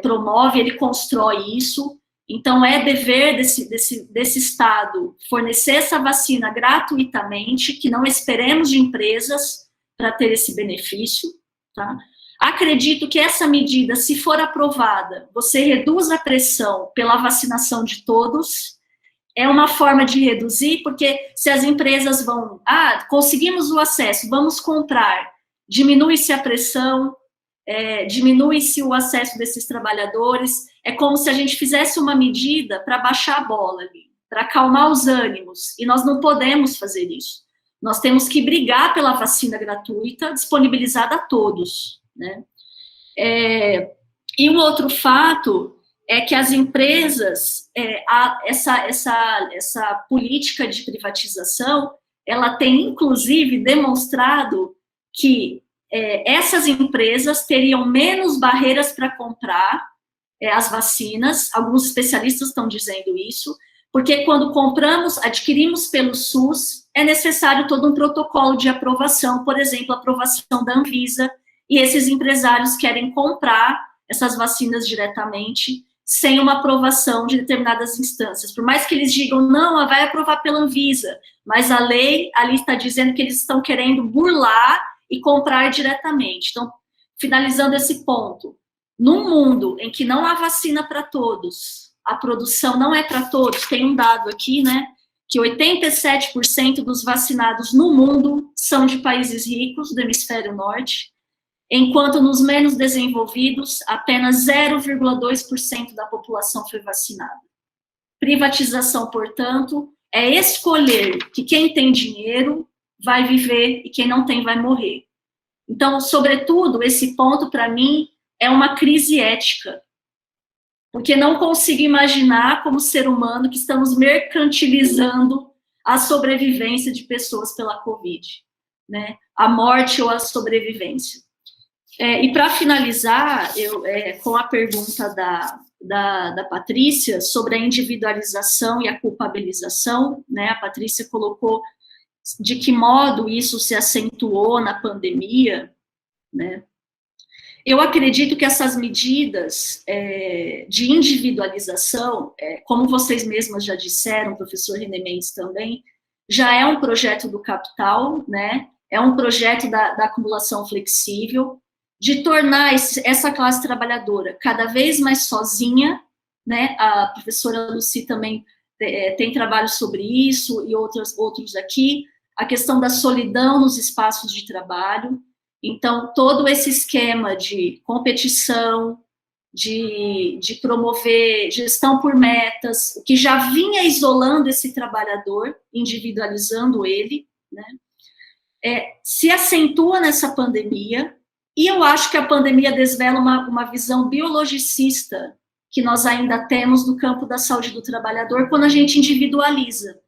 Speaker 4: promove, ele constrói isso. Então, é dever desse Estado fornecer essa vacina gratuitamente, que não esperemos de empresas para ter esse benefício, tá? Acredito que essa medida, se for aprovada, você reduz a pressão pela vacinação de todos, é uma forma de reduzir, porque se as empresas vão, conseguimos o acesso, vamos comprar, diminui-se a pressão, diminui-se o acesso desses trabalhadores, é como se a gente fizesse uma medida para baixar a bola ali, para acalmar os ânimos, e nós não podemos fazer isso. Nós temos que brigar pela vacina gratuita, disponibilizada a todos, né? E um outro fato é que as empresas, essa política de privatização, ela tem, inclusive, demonstrado que essas empresas teriam menos barreiras para comprar as vacinas, alguns especialistas estão dizendo isso, porque quando adquirimos pelo SUS, é necessário todo um protocolo de aprovação, por exemplo, a aprovação da Anvisa, e esses empresários querem comprar essas vacinas diretamente, sem uma aprovação de determinadas instâncias. Por mais que eles digam, não, vai aprovar pela Anvisa, mas a lei ali está dizendo que eles estão querendo burlar e comprar diretamente. Então, finalizando esse ponto, num mundo em que não há vacina para todos, a produção não é para todos, tem um dado aqui, né, que 87% dos vacinados no mundo são de países ricos, do hemisfério norte, enquanto nos menos desenvolvidos, apenas 0,2% da população foi vacinada. Privatização, portanto, é escolher que quem tem dinheiro vai viver e quem não tem vai morrer. Então, sobretudo, esse ponto, para mim, é uma crise ética, porque não consigo imaginar, como ser humano, que estamos mercantilizando a sobrevivência de pessoas pela Covid, né? A morte ou a sobrevivência. E para finalizar, com a pergunta da Patrícia sobre a individualização e a culpabilização, né? A Patrícia colocou de que modo isso se acentuou na pandemia, né? Eu acredito que essas medidas de individualização, como vocês mesmas já disseram, o professor René Mendes também, já é um projeto do capital, né? É um projeto da acumulação flexível, de tornar essa classe trabalhadora cada vez mais sozinha, né? A professora Lucy também tem trabalho sobre isso, e outros aqui, a questão da solidão nos espaços de trabalho. Então, todo esse esquema de competição, de promover gestão por metas, o que já vinha isolando esse trabalhador, individualizando ele, né, se acentua nessa pandemia, e eu acho que a pandemia desvela uma visão biologicista que nós ainda temos no campo da saúde do trabalhador quando a gente individualiza.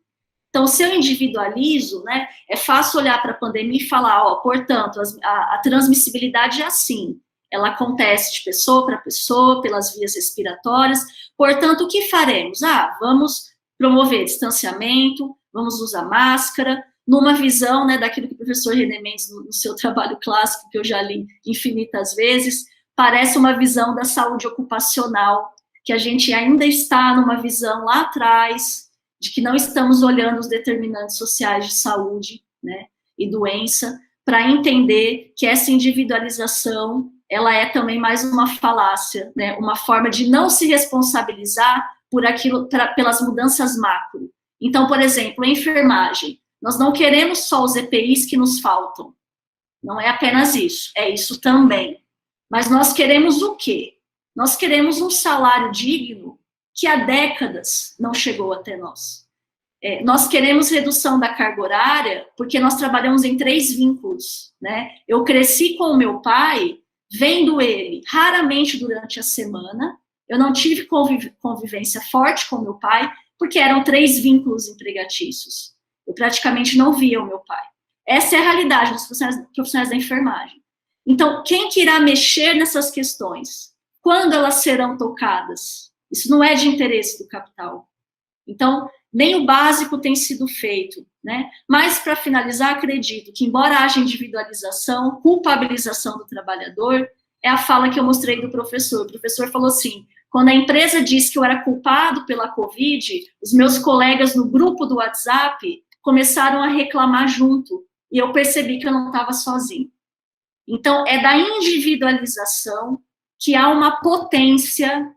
Speaker 4: Então, se eu individualizo, né, é fácil olhar para a pandemia e falar, portanto, a transmissibilidade é assim, ela acontece de pessoa para pessoa, pelas vias respiratórias, portanto, o que faremos? Vamos promover distanciamento, vamos usar máscara, numa visão, né, daquilo que o professor René Mendes, no seu trabalho clássico, que eu já li infinitas vezes, parece uma visão da saúde ocupacional, que a gente ainda está numa visão lá atrás, de que não estamos olhando os determinantes sociais de saúde, né, e doença, para entender que essa individualização, ela é também mais uma falácia, né, uma forma de não se responsabilizar por aquilo, pelas mudanças macro. Então, por exemplo, a enfermagem, nós não queremos só os EPIs que nos faltam, não é apenas isso, é isso também. Mas nós queremos o quê? Nós queremos um salário digno que há décadas não chegou até nós. Nós queremos redução da carga horária porque nós trabalhamos em 3 vínculos, né? Eu cresci com o meu pai, vendo ele raramente durante a semana, eu não tive convivência forte com o meu pai, porque eram 3 vínculos empregatícios. Eu praticamente não via o meu pai. Essa é a realidade dos profissionais da enfermagem. Então, quem que irá mexer nessas questões? Quando elas serão tocadas? Isso não é de interesse do capital. Então, nem o básico tem sido feito, né? Mas, para finalizar, acredito que, embora haja individualização, culpabilização do trabalhador, é a fala que eu mostrei do professor. O professor falou assim, quando a empresa disse que eu era culpado pela Covid, os meus colegas no grupo do WhatsApp começaram a reclamar junto, e eu percebi que eu não estava sozinho. Então, é da individualização que há uma potência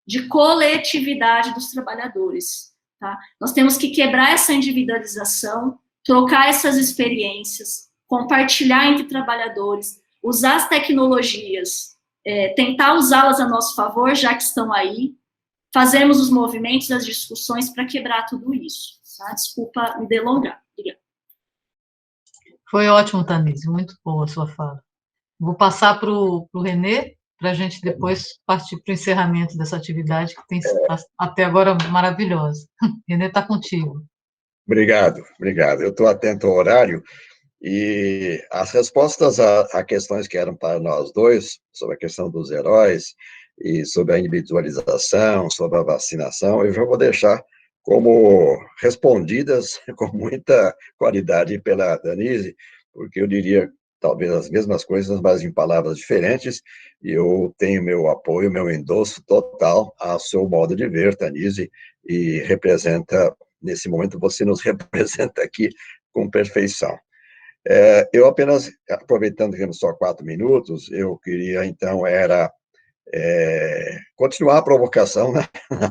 Speaker 4: de coletividade dos trabalhadores. Tá? Nós temos que quebrar essa individualização, trocar essas experiências, compartilhar entre trabalhadores, usar as tecnologias, tentar usá-las a nosso favor, já que estão aí, fazermos os movimentos, as discussões para quebrar tudo isso. Tá? Desculpa me delongar. Obrigada.
Speaker 3: Foi ótimo, Tanise, muito boa a sua fala. Vou passar para o René, para a gente depois partir para o encerramento dessa atividade, que tem até agora maravilhosa. René, está contigo.
Speaker 2: Obrigado. Eu estou atento ao horário, e as respostas a questões que eram para nós dois, sobre a questão dos heróis, e sobre a individualização, sobre a vacinação, eu já vou deixar como respondidas com muita qualidade pela Tanise, porque eu diria talvez as mesmas coisas, mas em palavras diferentes, e eu tenho meu apoio, meu endosso total ao seu modo de ver, Tanise, e representa, nesse momento, você nos representa aqui com perfeição. Eu apenas, aproveitando que temos só 4 minutos, eu queria, então, continuar a provocação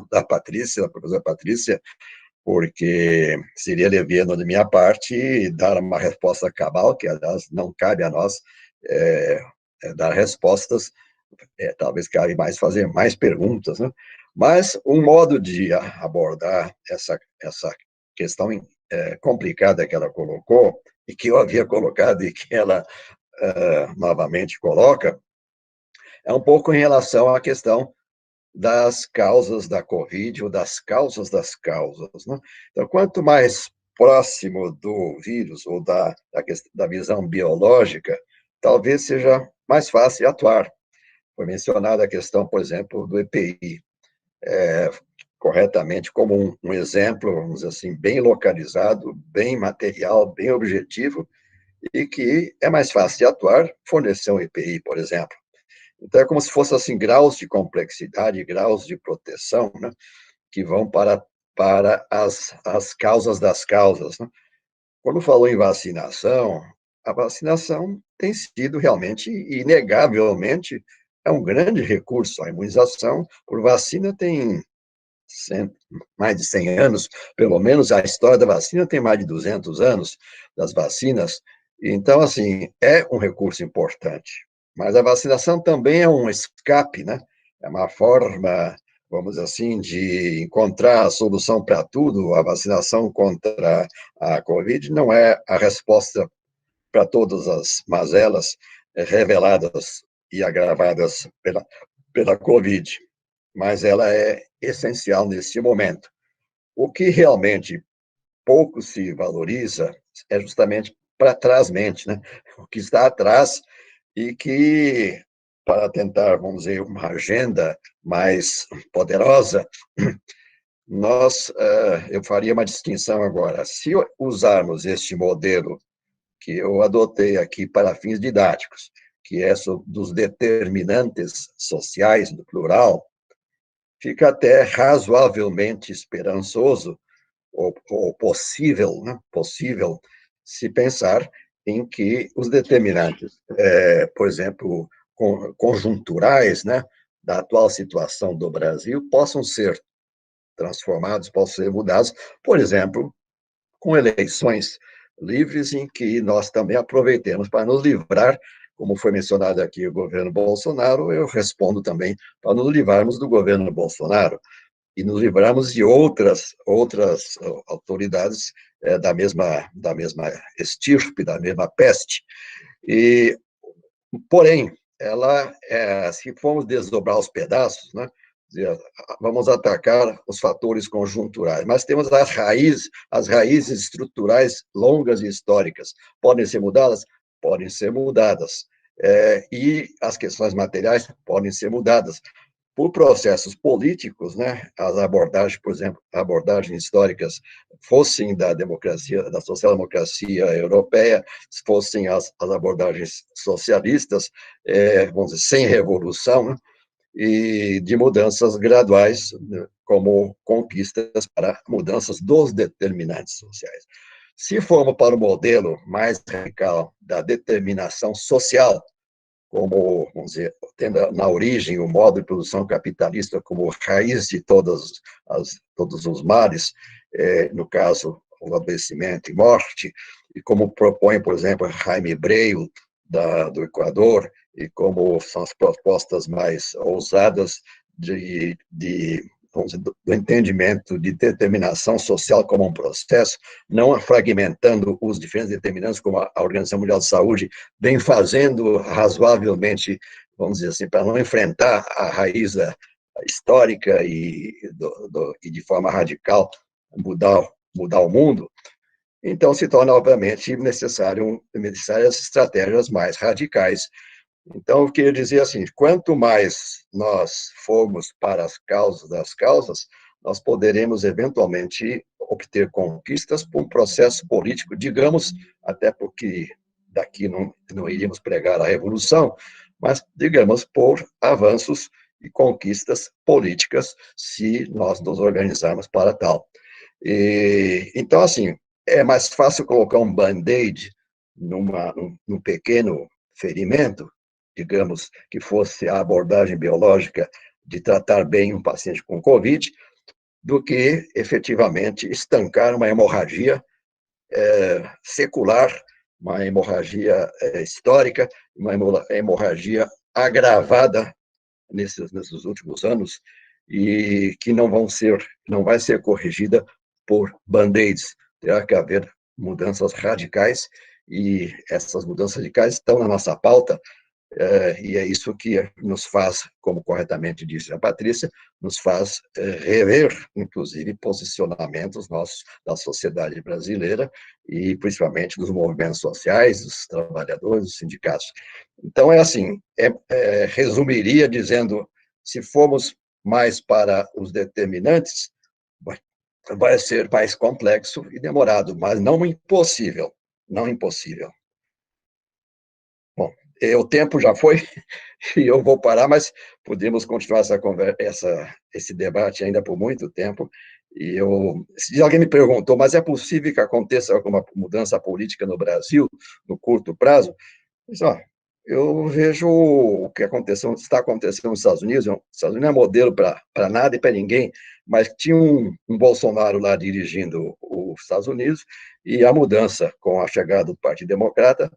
Speaker 2: da Patrícia, da professora Patrícia, porque seria leviano de minha parte dar uma resposta cabal, que, aliás, não cabe a nós dar respostas, talvez cabe mais fazer mais perguntas, né? Mas um modo de abordar essa questão complicada que ela colocou, e que eu havia colocado, e que ela novamente coloca, é um pouco em relação à questão das causas da Covid, ou das causas, né? Então, quanto mais próximo do vírus, ou da visão biológica, talvez seja mais fácil atuar. Foi mencionada a questão, por exemplo, do EPI, corretamente como um exemplo, vamos dizer assim, bem localizado, bem material, bem objetivo, e que é mais fácil de atuar, fornecer um EPI, por exemplo. Então, é como se fosse assim, graus de complexidade, graus de proteção, né, que vão para as causas das causas, né? Quando falou em vacinação, a vacinação tem sido realmente, inegavelmente, é um grande recurso. A imunização por vacina tem mais de 100 anos, pelo menos a história da vacina tem mais de 200 anos, das vacinas. Então, assim, é um recurso importante. Mas a vacinação também é um escape, né? É uma forma, vamos assim, de encontrar a solução para tudo. A vacinação contra a Covid não é a resposta para todas as mazelas reveladas e agravadas pela Covid, mas ela é essencial nesse momento. O que realmente pouco se valoriza é justamente para trás-mente, né? O que está atrás e que, para tentar, vamos dizer, uma agenda mais poderosa, eu faria uma distinção agora. Se usarmos este modelo que eu adotei aqui para fins didáticos, que é dos determinantes sociais, no plural, fica até razoavelmente esperançoso, ou possível, né? Possível se pensar em que os determinantes, por exemplo, conjunturais, né, da atual situação do Brasil, possam ser transformados, possam ser mudados, por exemplo, com eleições livres, em que nós também aproveitemos para nos livrar, como foi mencionado aqui, o governo Bolsonaro, eu respondo também para nos livrarmos do governo Bolsonaro e nos livrarmos de outras autoridades da mesma estirpe, da mesma peste. E, porém, se formos desdobrar os pedaços, né, vamos atacar os fatores conjunturais, mas temos as raízes estruturais longas e históricas. Podem ser mudadas? Podem ser mudadas. E as questões materiais podem ser mudadas por processos políticos, né? As abordagens, por exemplo, abordagens históricas fossem da democracia, da social-democracia europeia, fossem as abordagens socialistas, vamos dizer, sem revolução, né? E de mudanças graduais, como conquistas para mudanças dos determinantes sociais. Se formos para o modelo mais radical da determinação social, como, vamos dizer, tendo na origem o modo de produção capitalista como raiz de todos os males, no caso, o adoecimento e morte, e como propõe, por exemplo, Jaime Breio, do Equador, e como são as propostas mais ousadas vamos dizer, do entendimento de determinação social como um processo, não fragmentando os diferentes determinantes, como a Organização Mundial de Saúde vem fazendo razoavelmente, vamos dizer assim, para não enfrentar a raiz histórica e de forma radical mudar o mundo. Então, se torna, obviamente, necessárias estratégias mais radicais. Então, eu queria dizer assim, quanto mais nós formos para as causas das causas, nós poderemos, eventualmente, obter conquistas por um processo político, digamos, até porque daqui não iríamos pregar a revolução, mas, digamos, por avanços e conquistas políticas, se nós nos organizarmos para tal. Então, assim, é mais fácil colocar um band-aid num pequeno ferimento, digamos, que fosse a abordagem biológica de tratar bem um paciente com Covid, do que, efetivamente, estancar uma hemorragia secular, uma hemorragia histórica, uma hemorragia agravada nesses últimos anos, e que não vai ser corrigida por band-aids. Terá que haver mudanças radicais e essas mudanças radicais estão na nossa pauta, e é isso que nos faz, como corretamente disse a Patrícia, nos faz rever, inclusive, posicionamentos nossos da sociedade brasileira e, principalmente, dos movimentos sociais, dos trabalhadores, dos sindicatos. Então, é assim, resumiria dizendo, se formos mais para os determinantes, vai ser mais complexo e demorado, mas não impossível, não impossível. Bom, o tempo já foi e eu vou parar, mas podemos continuar essa conversa, esse debate ainda por muito tempo. E se alguém me perguntou, mas é possível que aconteça alguma mudança política no Brasil no curto prazo? Mas, eu vejo o que está acontecendo nos Estados Unidos. Os Estados Unidos não é modelo para nada e para ninguém, mas tinha um Bolsonaro lá dirigindo os Estados Unidos, e a mudança com a chegada do Partido Democrata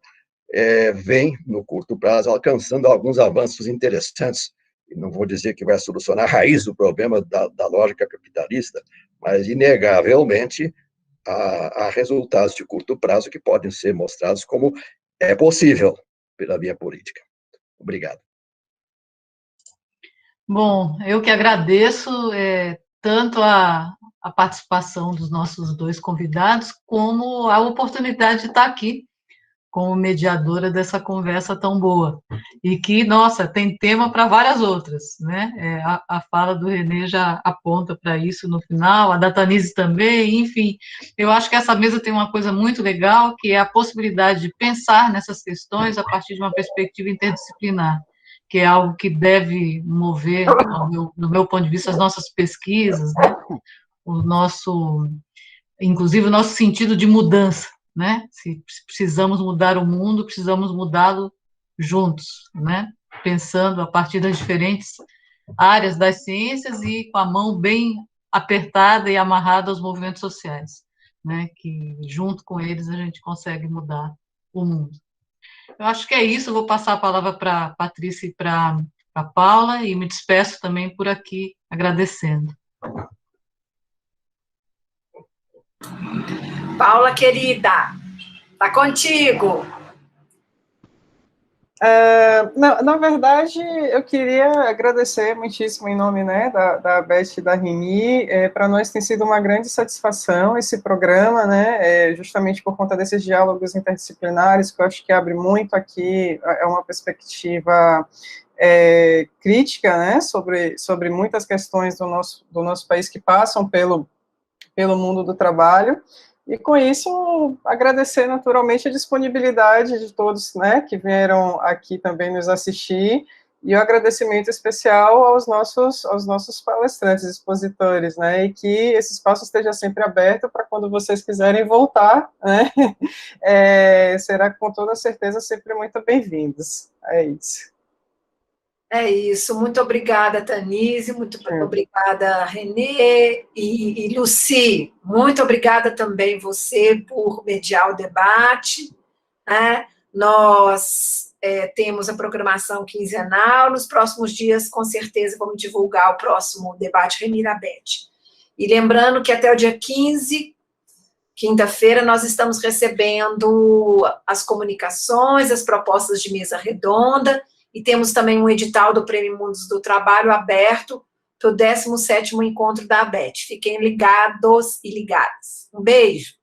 Speaker 2: vem, no curto prazo, alcançando alguns avanços interessantes. E não vou dizer que vai solucionar a raiz do problema da lógica capitalista, mas, inegavelmente, há resultados de curto prazo que podem ser mostrados como é possível pela via política. Obrigado.
Speaker 3: Bom, eu que agradeço tanto a participação dos nossos dois convidados, como a oportunidade de estar aqui como mediadora dessa conversa tão boa. E que, nossa, tem tema para várias outras, né? A fala do René já aponta para isso no final, a da Tanise também, enfim. Eu acho que essa mesa tem uma coisa muito legal, que é a possibilidade de pensar nessas questões a partir de uma perspectiva interdisciplinar, que é algo que deve mover, do meu ponto de vista, as nossas pesquisas, né? Inclusive o nosso sentido de mudança, né? Se precisamos mudar o mundo, precisamos mudá-lo juntos, né? Pensando a partir das diferentes áreas das ciências e com a mão bem apertada e amarrada aos movimentos sociais, né? Que junto com eles a gente consegue mudar o mundo. Eu acho que é isso. Eu vou passar a palavra para a Patrícia e para a Paula, e me despeço também por aqui, agradecendo.
Speaker 1: Paula, querida, está contigo.
Speaker 5: Na verdade, eu queria agradecer muitíssimo em nome, né, da Beth e da Reni. Para nós tem sido uma grande satisfação esse programa, né, justamente por conta desses diálogos interdisciplinares, que eu acho que abre muito aqui, é uma perspectiva crítica, né, sobre muitas questões do nosso país que passam pelo mundo do trabalho. E, com isso, agradecer naturalmente a disponibilidade de todos, né, que vieram aqui também nos assistir, e o agradecimento especial aos nossos palestrantes, expositores, né, e que esse espaço esteja sempre aberto para quando vocês quiserem voltar, né, será com toda certeza sempre muito bem-vindos. É isso.
Speaker 1: É isso, muito obrigada, Tanise, muito obrigada, Renê e Lucy, muito obrigada também você por mediar o debate, né? Nós temos a programação quinzenal, nos próximos dias, com certeza, vamos divulgar o próximo debate Remirabete. E lembrando que até o dia 15, quinta-feira, nós estamos recebendo as comunicações, as propostas de mesa redonda, e temos também um edital do Prêmio Mundos do Trabalho aberto para o 17º encontro da ABET. Fiquem ligados e ligadas. Um beijo.